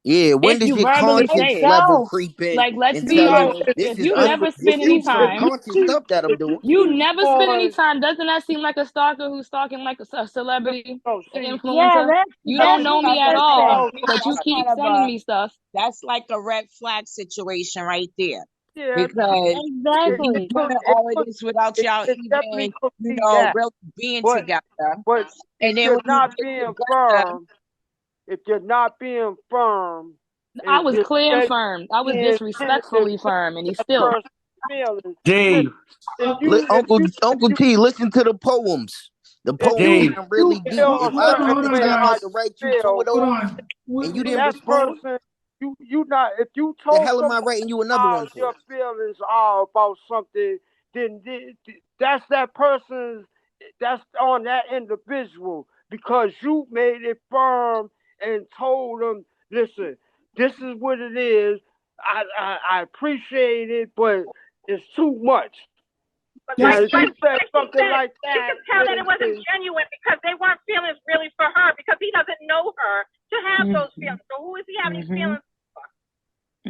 Yeah, when If does you your verbally say conscience it, level creep in like let's and be tell you honest, this if is you never this spend any is time, subconscious stuff that I'm doing? you never spend any time. Doesn't that seem like a stalker who's stalking like a celebrity, an Yeah, influencer? You don't that's know what me at I all, said. but you That's keep kind of sending me stuff. that's like a red flag situation right there. Yeah, Because you Exactly. doing all of this without y'all it definitely even, could be that. really being But together. but And if then you're when you not get being together, firm, I and was just clear and firm. I was being tentative disrespectfully with firm, and he that still. person's feelings, Dave, Uncle T, listen to the poems. The poems Dave, sound really deep. feel a If I certain took the way time how out to you write you two feel, of those and you didn't that respond, person, you not, if you the told hell am I somebody writing you another how one for? your feelings are about something, then that's that person's, that's on that individual, because you made it firm and told them, listen, this is what it is. I appreciate it, but it's too much. Now, if you said something like You that, can tell that it wasn't genuine because they weren't feelings really for her because he doesn't know her to have those feelings. So who is he having these feelings for?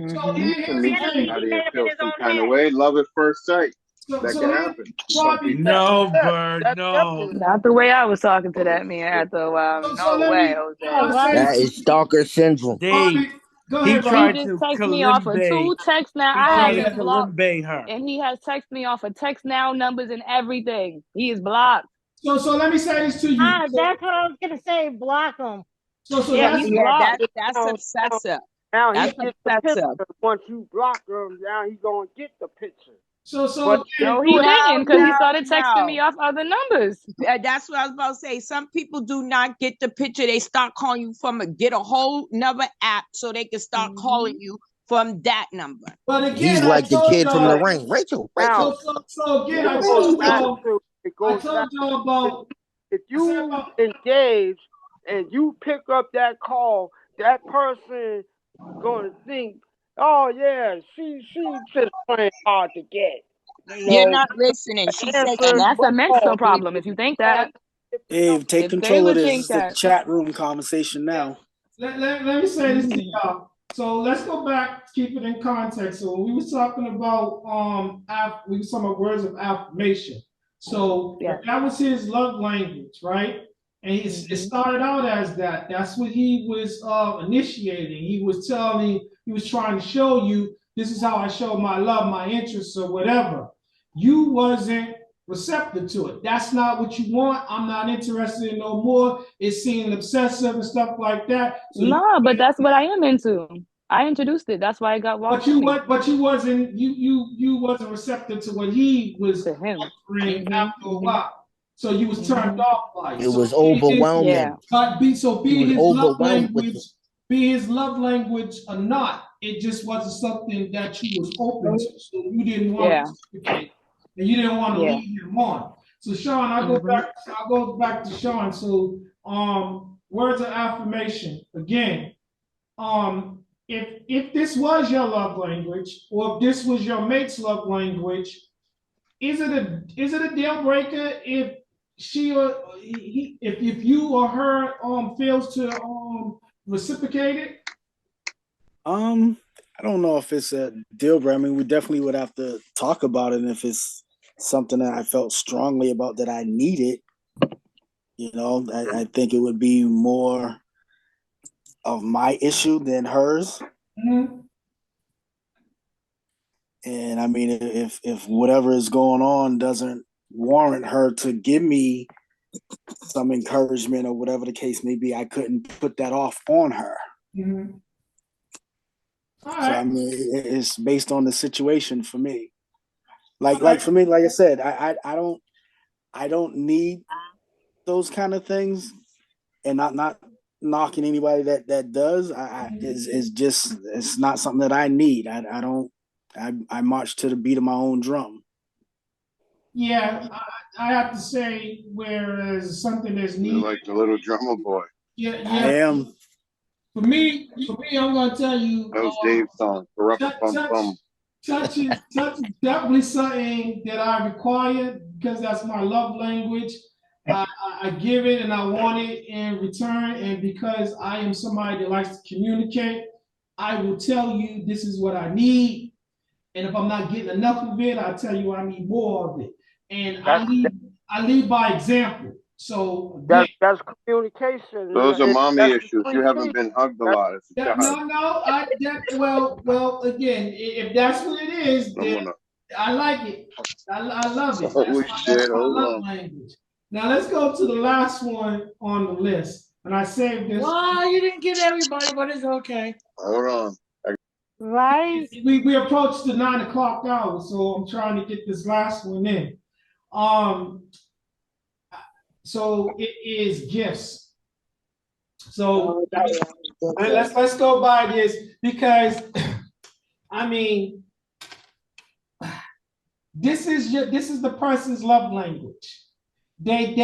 So To meet somebody and feel his some own kind of head. way, love at first sight. That so can let me, happen. Some Bobby, people. no, Bird, that's no. definitely. Not the way I was talking to that man after a while. so No let way, me, Jose. say That this is stalker syndrome. to Dave, Bobby. Go he ahead, He tried Bobby. just to texted me off of kalimbe. 2 texts now. He I have tried to him blocked, kalimbe her. and he has texted me off of text now numbers and everything. He is blocked. So let me say this to you. That's what I was gonna say. Block them. So Yeah, that's he's blocked. that's excessive. Now he That's gets the excessive. picture. Once you block him, now he gonna get the picture. so But again, No, he didn't, because he started texting me no. off other numbers. That's what I was about to say. Some people do not get the picture. They start calling you get a whole another app so they can start calling you from that number. but He's again, I like the told kid from the y'all. ring. Rachel. now So again, I it goes told back y'all. to I told y'all about. if I said you about. engage and you pick up that call, that person gonna think, oh yeah, she just playing hard to get. You're not listening. She said And Answer that's a mental call. problem if you think that. Dave, take If they control of would this. think It's the that. chat room conversation now. Let me say this to y'all. So let's go back, keep it in context. So when we was talking about we was talking about words of affirmation. So that was his love language, right? And it started out as that. That's what he was initiating. He was trying to show you this is how I show my love, my interests, or whatever. You wasn't receptive to it. That's not what you want. I'm not interested in no more. It seemed obsessive and stuff like that. So No, but that's what I am into. I introduced it. That's why I got walked. but you wasn't receptive to what he was offering after a while. So you was turned off by it. It was overwhelming. Be was his love overwhelmed with language, it. be his love language or not, it just wasn't something that you was open to. So you didn't want to reciprocate, and you didn't want to lead him on. So Sean, I'll go back to Sean. So words of affirmation again. If this was your love language, or if this was your mate's love language, is it a deal breaker if she or he, if you or her fails to reciprocate it? I don't know if it's a deal breaker. I mean, we definitely would have to talk about it, and if it's something that I felt strongly about that I needed, I think it would be more of my issue than hers. Mm-hmm. And I mean, if whatever is going on doesn't warrant her to give me some encouragement or whatever the case may be, I couldn't put that off on her. Mm-hmm. All So right. I mean, it's based on the situation for me. Like for me, like I said, I don't need those kind of things, and not knocking anybody that does. It's not something that I need. I march to the beat of my own drum. Yeah, I have to say, whereas something that's needed. You're like the little drummer boy. Yeah, I am. For me, I'm gonna tell you. That was Dave's song. Touch is definitely something that I require because that's my love language. I give it and I want it in return, and because I am somebody that likes to communicate, I will tell you this is what I need, and if I'm not getting enough of it, I'll tell you I need more of it, and I lead by example. So again, that's communication. Those are mommy issues. You haven't Communication. been hugged a lot. It's a child. Again, if that's what it is, then I like it. I love it. That's my love language. Now let's go to the last one on the list. And I saved this. Well, you didn't get everybody, but it's okay. Hold on. Right. We approached the 9 o'clock hour, so I'm trying to get this last one in. So it is gifts. So let's go by this because I mean this is the person's love language. They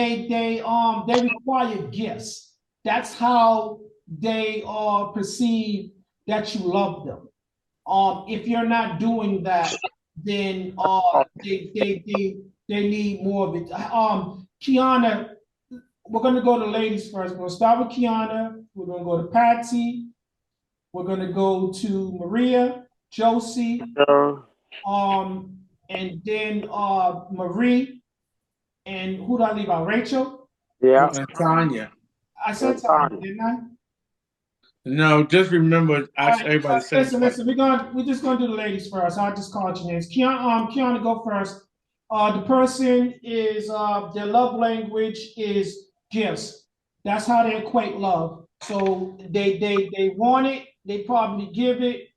require gifts. That's how they perceive that you love them. If you're not doing that, then they need more of it. Kiana, we're gonna go to ladies first. We're gonna start with Kiana. We're gonna go to Patsy. We're gonna go to Maria, Josie, and then Marie, and who do I leave out? Rachel? Yeah. And Tanya. I said Tanya, didn't I? No, just remember, ask everybody the same Listen. We're just gonna do the ladies first. I'll just call your names. Kiana, go first. The person is their love language is gifts. That's how they equate love. So they want it, they probably give it,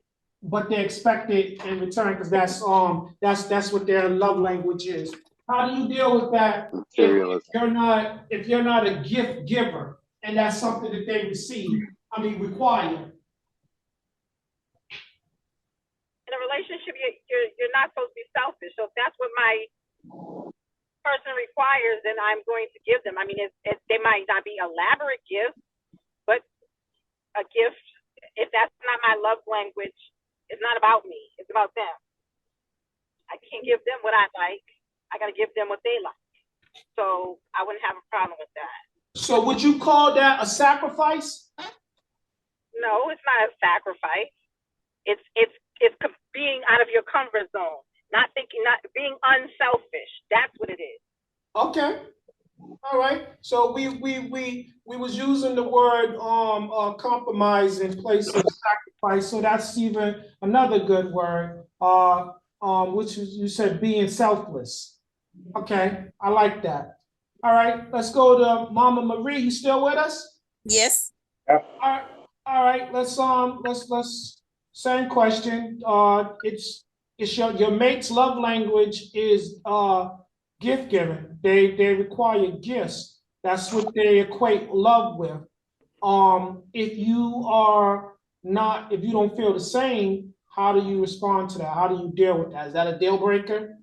but they expect it in return because that's what their love language is. How do you deal with that if you're not a gift giver and that's something that they receive? I mean, require. In a relationship, you're not supposed to be selfish. So if that's what my person requires, then I'm going to give them. I mean, they might not be elaborate gifts, but a gift. If that's not my love language, it's not about me. It's about them. I can't give them what I like. I got to give them what they like. So I wouldn't have a problem with that. So would you call that a sacrifice? No, it's not a sacrifice. It's being out of your comfort zone, not being unselfish. That's what it is. Okay. All right. So we was using the word compromise in place of sacrifice. So that's even another good word. Which is, you said being selfless. Okay, I like that. All right, let's go to Mama Marie. You still with us? Yes. All right. Let's same question. It's your mate's love language is gift giving. They require gifts. That's what they equate love with. If you don't feel the same, how do you respond to that? How do you deal with that? Is that a deal breaker?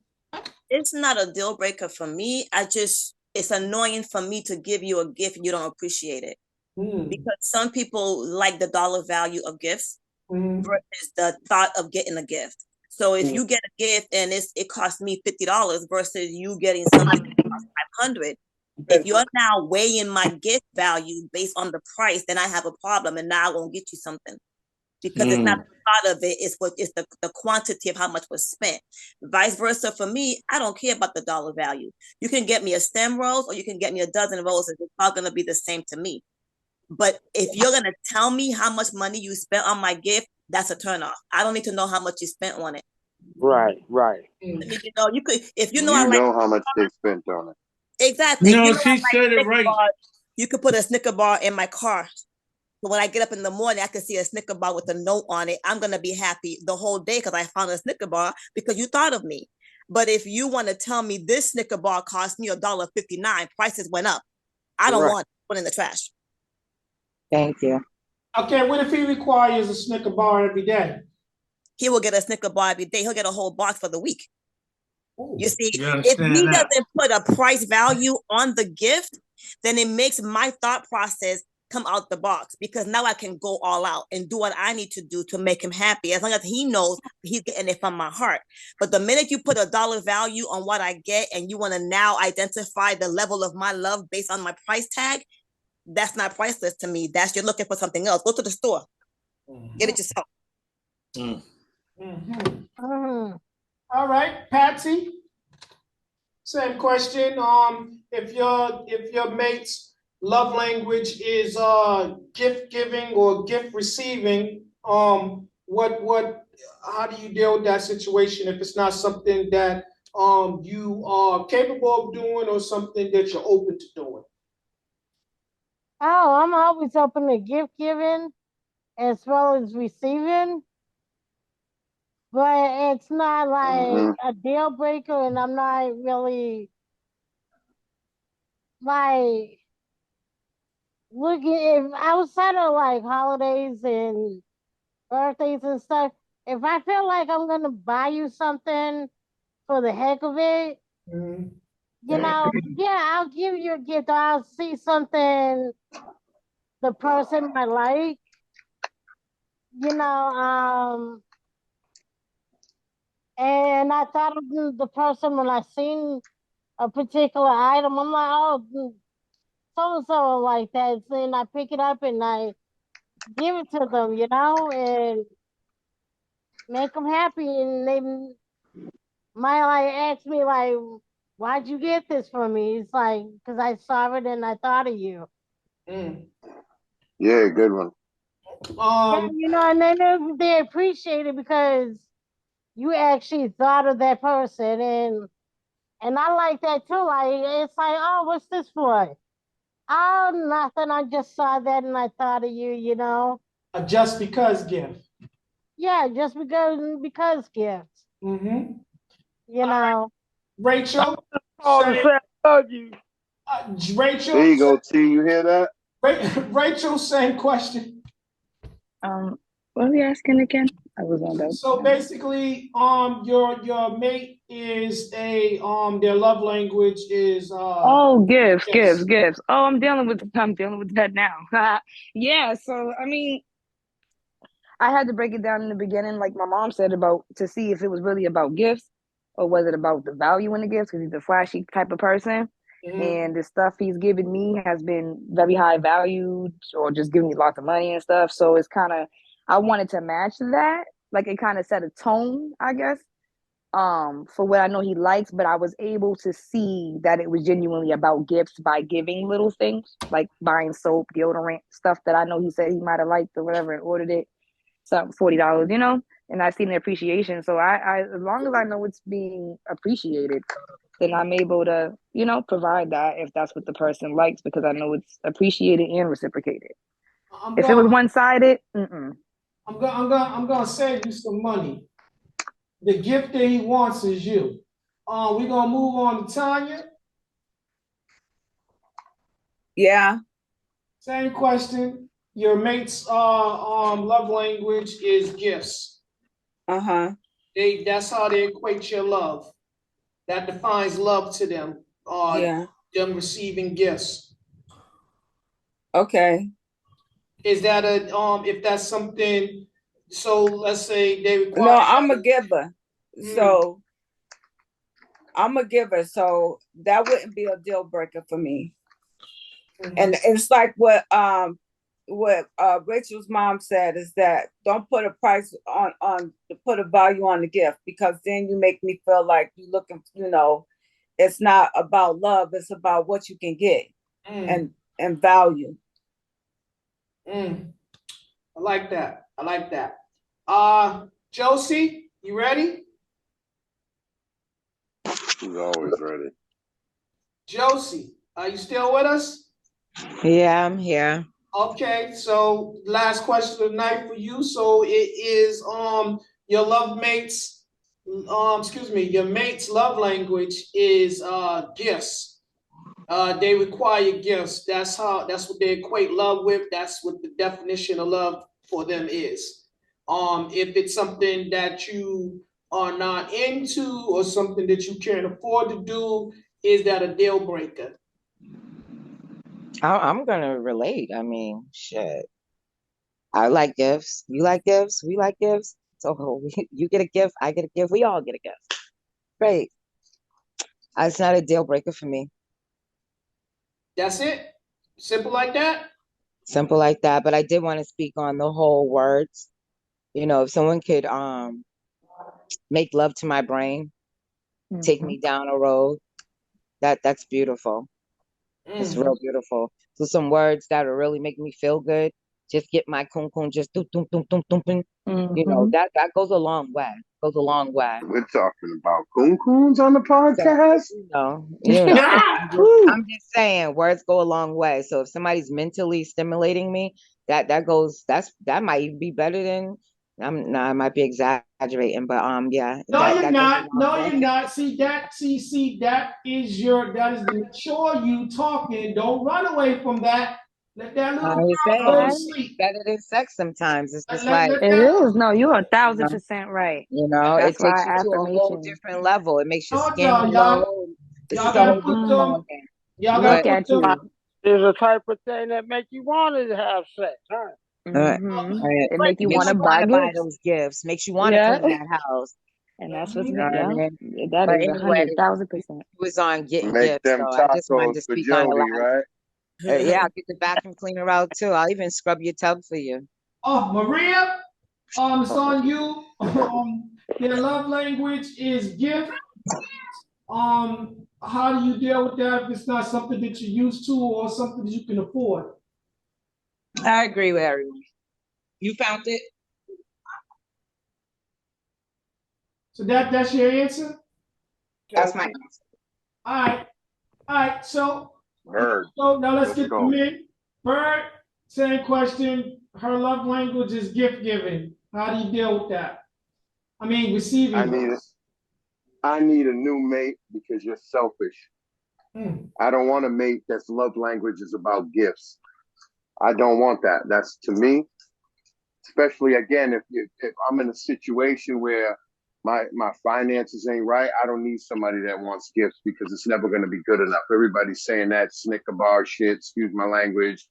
It's not a deal breaker for me. It's annoying for me to give you a gift and you don't appreciate it. Because some people like the dollar value of gifts versus the thought of getting a gift. So if you get a gift and it costs me $50 versus you getting something that costs $500, if you're now weighing my gift value based on the price, then I have a problem, and now I won't get you something. Because it's not the thought of it, it's the quantity of how much was spent. Vice versa for me, I don't care about the dollar value. You can get me a stem rose or you can get me a dozen roses. It's all going to be the same to me. But if you're going to tell me how much money you spent on my gift, that's a turnoff. I don't need to know how much you spent on it. Right. You could, if you know, I like how much they spent on it. Exactly. No, she said it right. You could put a Snicker bar in my car. So when I get up in the morning, I can see a Snicker bar with a note on it. I'm going to be happy the whole day because I found a Snicker bar because you thought of me. But if you want to tell me this Snicker bar cost me $1.59, prices went up. I don't want it. Put it in the trash. Thank you. Okay, what if he requires a Snicker bar every day? He will get a Snicker bar every day. He'll get a whole box for the week. You see, if he doesn't put a price value on the gift, then it makes my thought process come out the box, because now I can go all out and do what I need to do to make him happy, as long as he knows he's getting it from my heart. But the minute you put a dollar value on what I get and you want to now identify the level of my love based on my price tag, that's not priceless to me. That's, you're looking for something else. Go to the store. Get it yourself. All right, Patsy. Same question. If your mate's love language is gift giving or gift receiving, how do you deal with that situation if it's not something that you are capable of doing or something that you're open to doing? Oh, I'm always open to gift giving as well as receiving, but it's not like a deal breaker, and I'm not really like looking if outside of like holidays and birthdays and stuff. If I feel like I'm gonna buy you something for the heck of it, you know, yeah, I'll give you a gift. I'll see something the person might like, you know, and I thought of the person when I seen a particular item. I'm like, oh, so and so like that. So then I pick it up and I give it to them, you know, and make them happy. And they might like ask me like, "Why'd you get this for me?" It's like because I saw it and I thought of you. Yeah, good one. Yeah, you know, and then they appreciate it because you actually thought of that person, and I like that too. Like it's like, oh, what's this for? Oh, nothing. I just saw that and I thought of you. You know. A just because gift. Yeah, just because gifts. You know. Rachel. Rachel. There you go, T. You hear that? Rachel, same question. What are we asking again? I was on that. So basically, your mate is their love language is gifts. Oh, I'm dealing with that now. Yeah, so I mean, I had to break it down in the beginning, like my mom said, about to see if it was really about gifts or was it about the value in the gifts, because he's a flashy type of person. And the stuff he's given me has been very high valued or just giving me lots of money and stuff. So it's kind of, I wanted to match that. Like it kind of set a tone, I guess, for what I know he likes, but I was able to see that it was genuinely about gifts by giving little things like buying soap, deodorant, stuff that I know he said he might have liked or whatever and ordered it, something $40, you know, and I seen the appreciation. So I as long as I know it's being appreciated, then I'm able to, you know, provide that if that's what the person likes, because I know it's appreciated and reciprocated. If it was one-sided, I'm gonna save you some money. The gift that he wants is you. We're gonna move on to Tanya. Yeah. Same question. Your mate's love language is gifts. That's how they equate your love. That defines love to them. Them receiving gifts. Okay. Is that if that's something, so let's say they require. No, I'm a giver. So I'm a giver. So that wouldn't be a deal breaker for me. And it's like what Rachel's mom said, is that don't put a price on put a value on the gift, because then you make me feel like you looking, you know, it's not about love, it's about what you can get and value. I like that. I like that. Josie, you ready? She's always ready. Josie, are you still with us? Yeah, I'm here. Okay, so last question of the night for you. So it is your your mate's love language is gifts. They require gifts. That's what they equate love with. That's what the definition of love for them is. If it's something that you are not into or something that you can't afford to do, is that a deal breaker? I'm gonna relate. I mean, shit. I like gifts. You like gifts. We like gifts. So you get a gift. I get a gift. We all get a gift. Great. It's not a deal breaker for me. That's it? Simple like that? Simple like that. But I did want to speak on the whole words. You know, if someone could make love to my brain, take me down a road, that's beautiful. It's real beautiful. So some words that'll really make me feel good. Just get my kun kun just doom doom doom doom doom. You know, that goes a long way. Goes a long way. We're talking about coons on the So, podcast. you know, I'm just saying words go a long way. So if somebody's mentally stimulating me, that might even be better than I might be exaggerating, but yeah. No, you're That goes a not. long No, way. you're not. See that that is the mature you talking. Don't run away from that. Let that I little was girl go to saying sleep. better than sex sometimes. It's just Let, like let It that is. No, you are you know, 1,000% right. it That's why takes you to a whole affirmation. different level. It makes your told skin glow. It's y'all just a gotta whole put different them, ballgame. y'all gotta But Look put at them. you. There's a type of thing that make you want to have sex, huh? It It make you makes want to you want buy to buy gifts. those gifts. Makes you want to Yeah. clean that house. And that's what's You know what I yeah. mean? That But is anyway, 100,000%. was on getting Make gifts, them so I just wanted tacos to for speak on a Jody, lot. right? Yeah, I'll get the bathroom cleaner out too. I'll even scrub your tub for you. Oh, Maria, it's on you. Their love language is gift. How do you deal with that if it's not something that you're used to or something that you can afford? I agree with everyone. You found it? So that's your answer? That's my answer. All right. So Bird. now let's Let's get the go. men. Bird, same question. Her love language is gift giving. How do you deal with that? I mean, receiving. I need a new mate because you're selfish. I don't want a mate that's love language is about gifts. I don't want that. That's to me, especially again, if I'm in a situation where my finances ain't right, I don't need somebody that wants gifts because it's never going to be good enough. Everybody's saying that Snicker bar shit, excuse my language.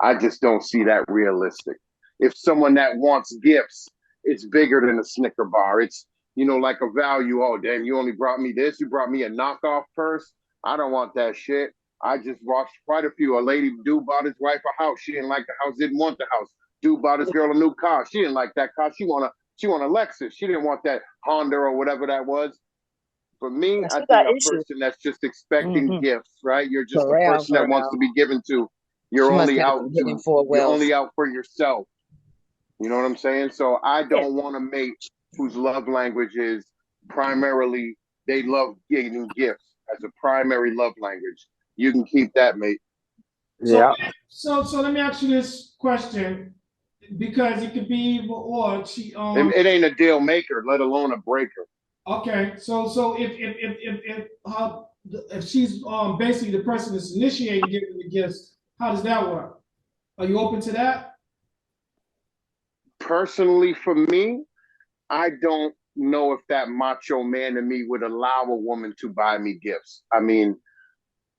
I just don't see that realistic. If someone that wants gifts, it's bigger than a Snicker bar. It's, like a value. Oh, damn, you only brought me this. You brought me a knockoff purse. I don't want that shit. I just watched quite a few. A lady, dude bought his wife a house. She didn't like the house, didn't want the house. Dude bought his girl a new car. She didn't like that car. She want a Lexus. She didn't want that Honda or whatever that was. For me, I think a person that's just expecting gifts, right? You're just a person that wants to be given to. You're only out for yourself. You know what I'm saying? So I don't want a mate whose love language is primarily they love getting gifts as a primary love language. You can keep that, mate. So let me ask you this question because it could be either or. It ain't a deal maker, let alone a breaker. Okay, so if she's basically the person that's initiating giving the gifts, how does that work? Are you open to that? Personally, for me, I don't know if that macho man in me would allow a woman to buy me gifts. I mean,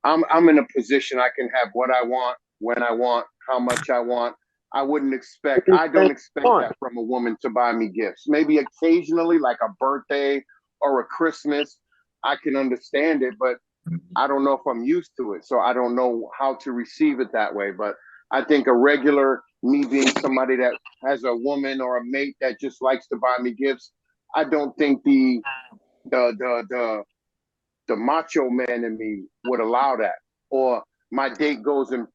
I'm in a position I can have what I want, when I want, how much I want. I don't expect that from a woman to buy me gifts. Maybe occasionally, like a birthday or a Christmas, I can understand it, but I don't know if I'm used to it. So I don't know how to receive it that way. But I think a regular me being somebody that has a woman or a mate that just likes to buy me gifts, I don't think the macho man in me would allow that. Or my date goes and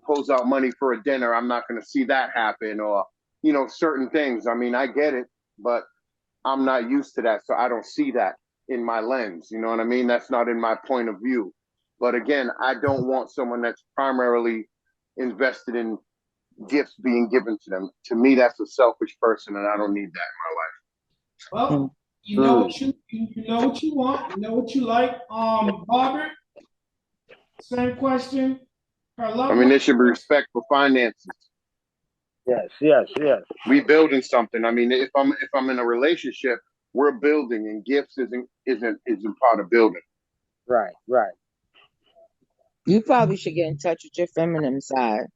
pulls out money for a dinner. I'm not going to see that happen. Or, certain things. I mean, I get it, but I'm not used to that. So I don't see that in my lens. You know what I mean? That's not in my point of view. But again, I don't want someone that's primarily invested in gifts being given to them. To me, that's a selfish person, and I don't need that in my life. Well, you know what you know what you want, you know what you like. Robert, same question. I mean, there should be respect for finances. Yes. We building something. I mean, if I'm in a relationship, we're building, and gifts isn't part of building. Right. You probably should get in touch with your feminine side.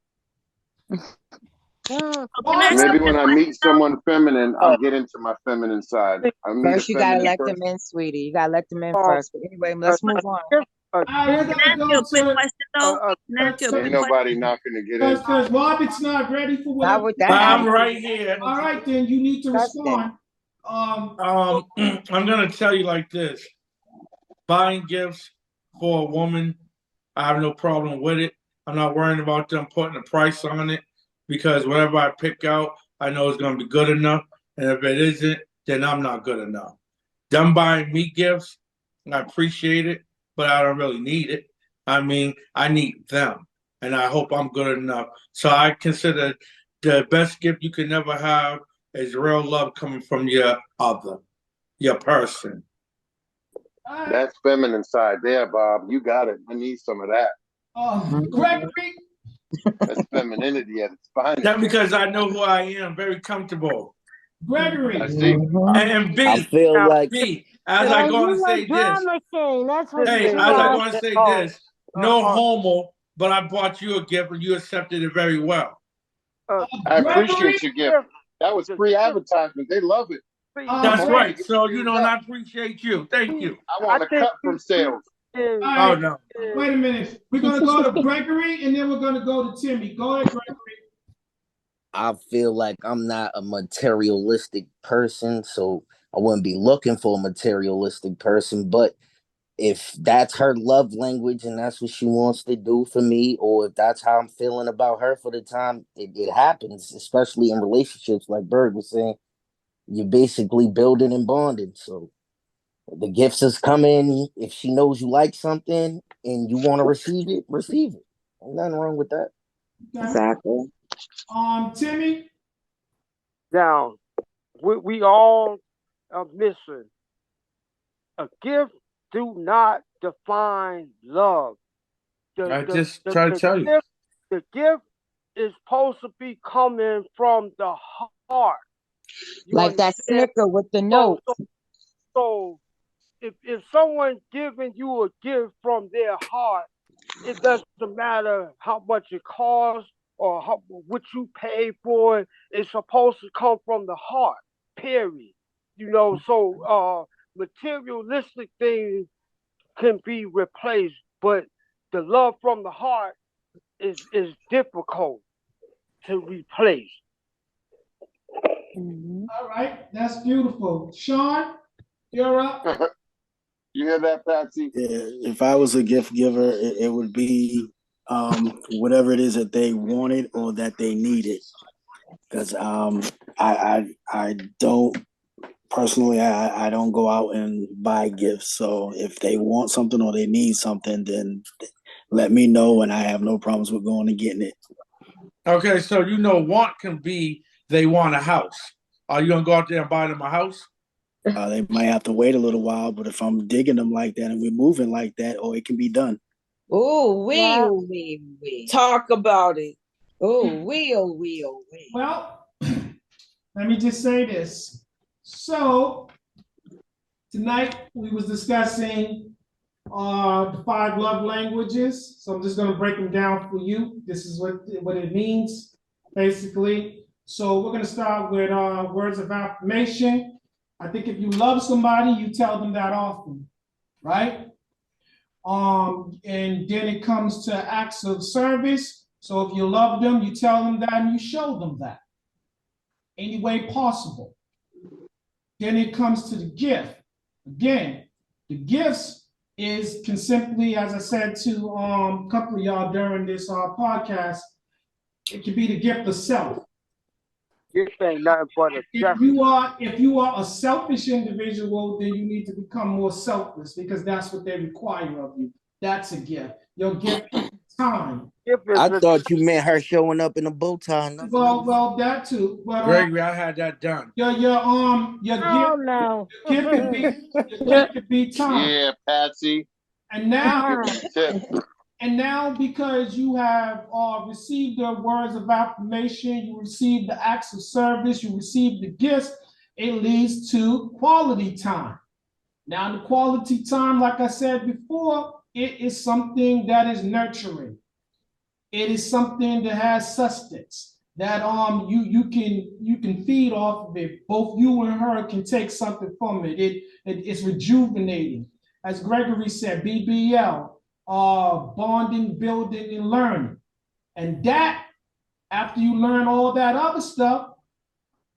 Maybe when I meet someone feminine, I'll get into my feminine side. I meet First, a you gotta feminine let person. them in, sweetie. You gotta let them in first. But anyway, let's move on. Ain't nobody knocking to get in. Because Robert's not ready for Not whatever. with that I'm attitude. right here. All right, then you need to respond. I'm gonna tell you like this: buying gifts for a woman, I have no problem with it. I'm not worrying about them putting a price on it because whatever I pick out, I know it's gonna be good enough. And if it isn't, then I'm not good enough. Them buying me gifts, I appreciate it, but I don't really need it. I mean, I need them, and I hope I'm good enough. So I consider the best gift you can never have is real love coming from your person. That's feminine side there, Bob. You got it. I need some of that. Gregory. That's femininity at its finest. That's because I know who I am, very comfortable. Gregory. I see. And B, I feel like B, as I go and say this, That's what hey, as you I are. go and say this, no homo, but I bought you a gift and you accepted it very well. I appreciate your gift. That was free advertisement. They love it. That's right. So, and I appreciate you. Thank you. I want a cut from sales. All Oh, right. no. Wait a minute. We're going to go to Gregory, and then we're going to go to Timmy. Go ahead, Gregory. I feel like I'm not a materialistic person, so I wouldn't be looking for a materialistic person. But if that's her love language and that's what she wants to do for me, or if that's how I'm feeling about her for the time, it happens, especially in relationships, like Bird was saying. You're basically building and bonding. So the gifts is coming. If she knows you like something and you want to receive it, receive it. Ain't nothing wrong with that. Okay. Exactly. Timmy. Now, we all are missing. A gift do not define love. I just try to tell you. The gift is supposed to be coming from the heart. Like that snicker with the note. So if someone's giving you a gift from their heart, it doesn't matter how much it costs or what you pay for it. It's supposed to come from the heart, period. So materialistic things can be replaced, but the love from the heart is difficult to replace. All right, that's beautiful. Sean, you're up. You hear that, Patsy? Yeah, if I was a gift giver, it would be whatever it is that they wanted or that they needed. Because I don't personally, I don't go out and buy gifts. So if they want something or they need something, then let me know, and I have no problems with going and getting it. Okay, so want can be they want a house. Are you gonna go out there and buy them a house? They might have to wait a little while, but if I'm digging them like that and we're moving like that, it can be done. We talk about it. Well, let me just say this. So tonight we was discussing the 5 love languages. So I'm just going to break them down for you. This is what it means, basically. So we're going to start with words of affirmation. I think if you love somebody, you tell them that often, right? And then it comes to acts of service. So if you love them, you tell them that and you show them that any way possible. Then it comes to the gift. Again, the gifts can simply, as I said to a couple of y'all during this podcast, it can be the gift of self. This ain't nothing but a if you are a selfish individual, then you need to become more selfless because that's what they require of you. That's a gift. Your gift is time. I thought you meant her showing up in a bow tie. Well, that too. But Gregory, I had that done. Your gift could be time. Yeah, Patsy. And now because you have received the words of affirmation, you received the acts of service, you received the gifts, it leads to quality time. Now, the quality time, like I said before, it is something that is nurturing. It is something that has sustenance that you can feed off of it. Both you and her can take something from it. It's rejuvenating. As Gregory said, BBL, bonding, building, and learning. And that, after you learn all that other stuff,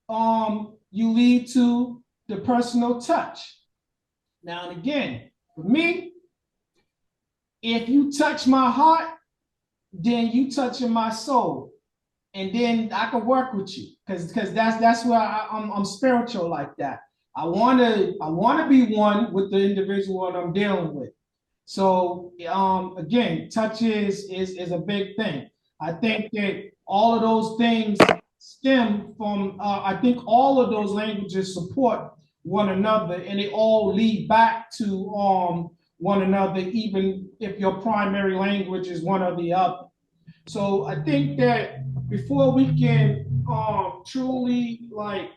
you lead to the personal touch. Now and again, for me, if you touch my heart, then you touching my soul, and then I can work with you because that's where I'm spiritual like that. I wanna be one with the individual that I'm dealing with. So again, touch is a big thing. I think that all of those things stem from I think all of those languages support one another, and they all lead back to one another, even if your primary language is one or the other. So I think that before we can truly like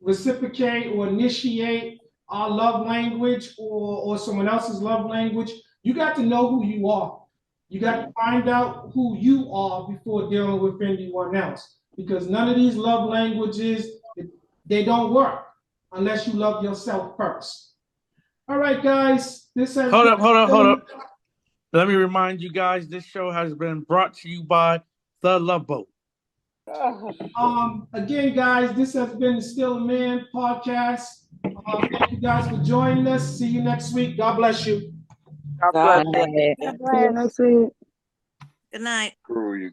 reciprocate or initiate our love language or someone else's love language, you got to know who you are. You got to find out who you are before dealing with anyone else, because none of these love languages, they don't work unless you love yourself first. All right, guys. This has hold up. Let me remind you guys, this show has been brought to you by The Love Boat. Again, guys, this has been the Still a Man podcast. Thank you guys for joining us. See you next week. God bless you. God bless. See you next week. Good night. Screw you.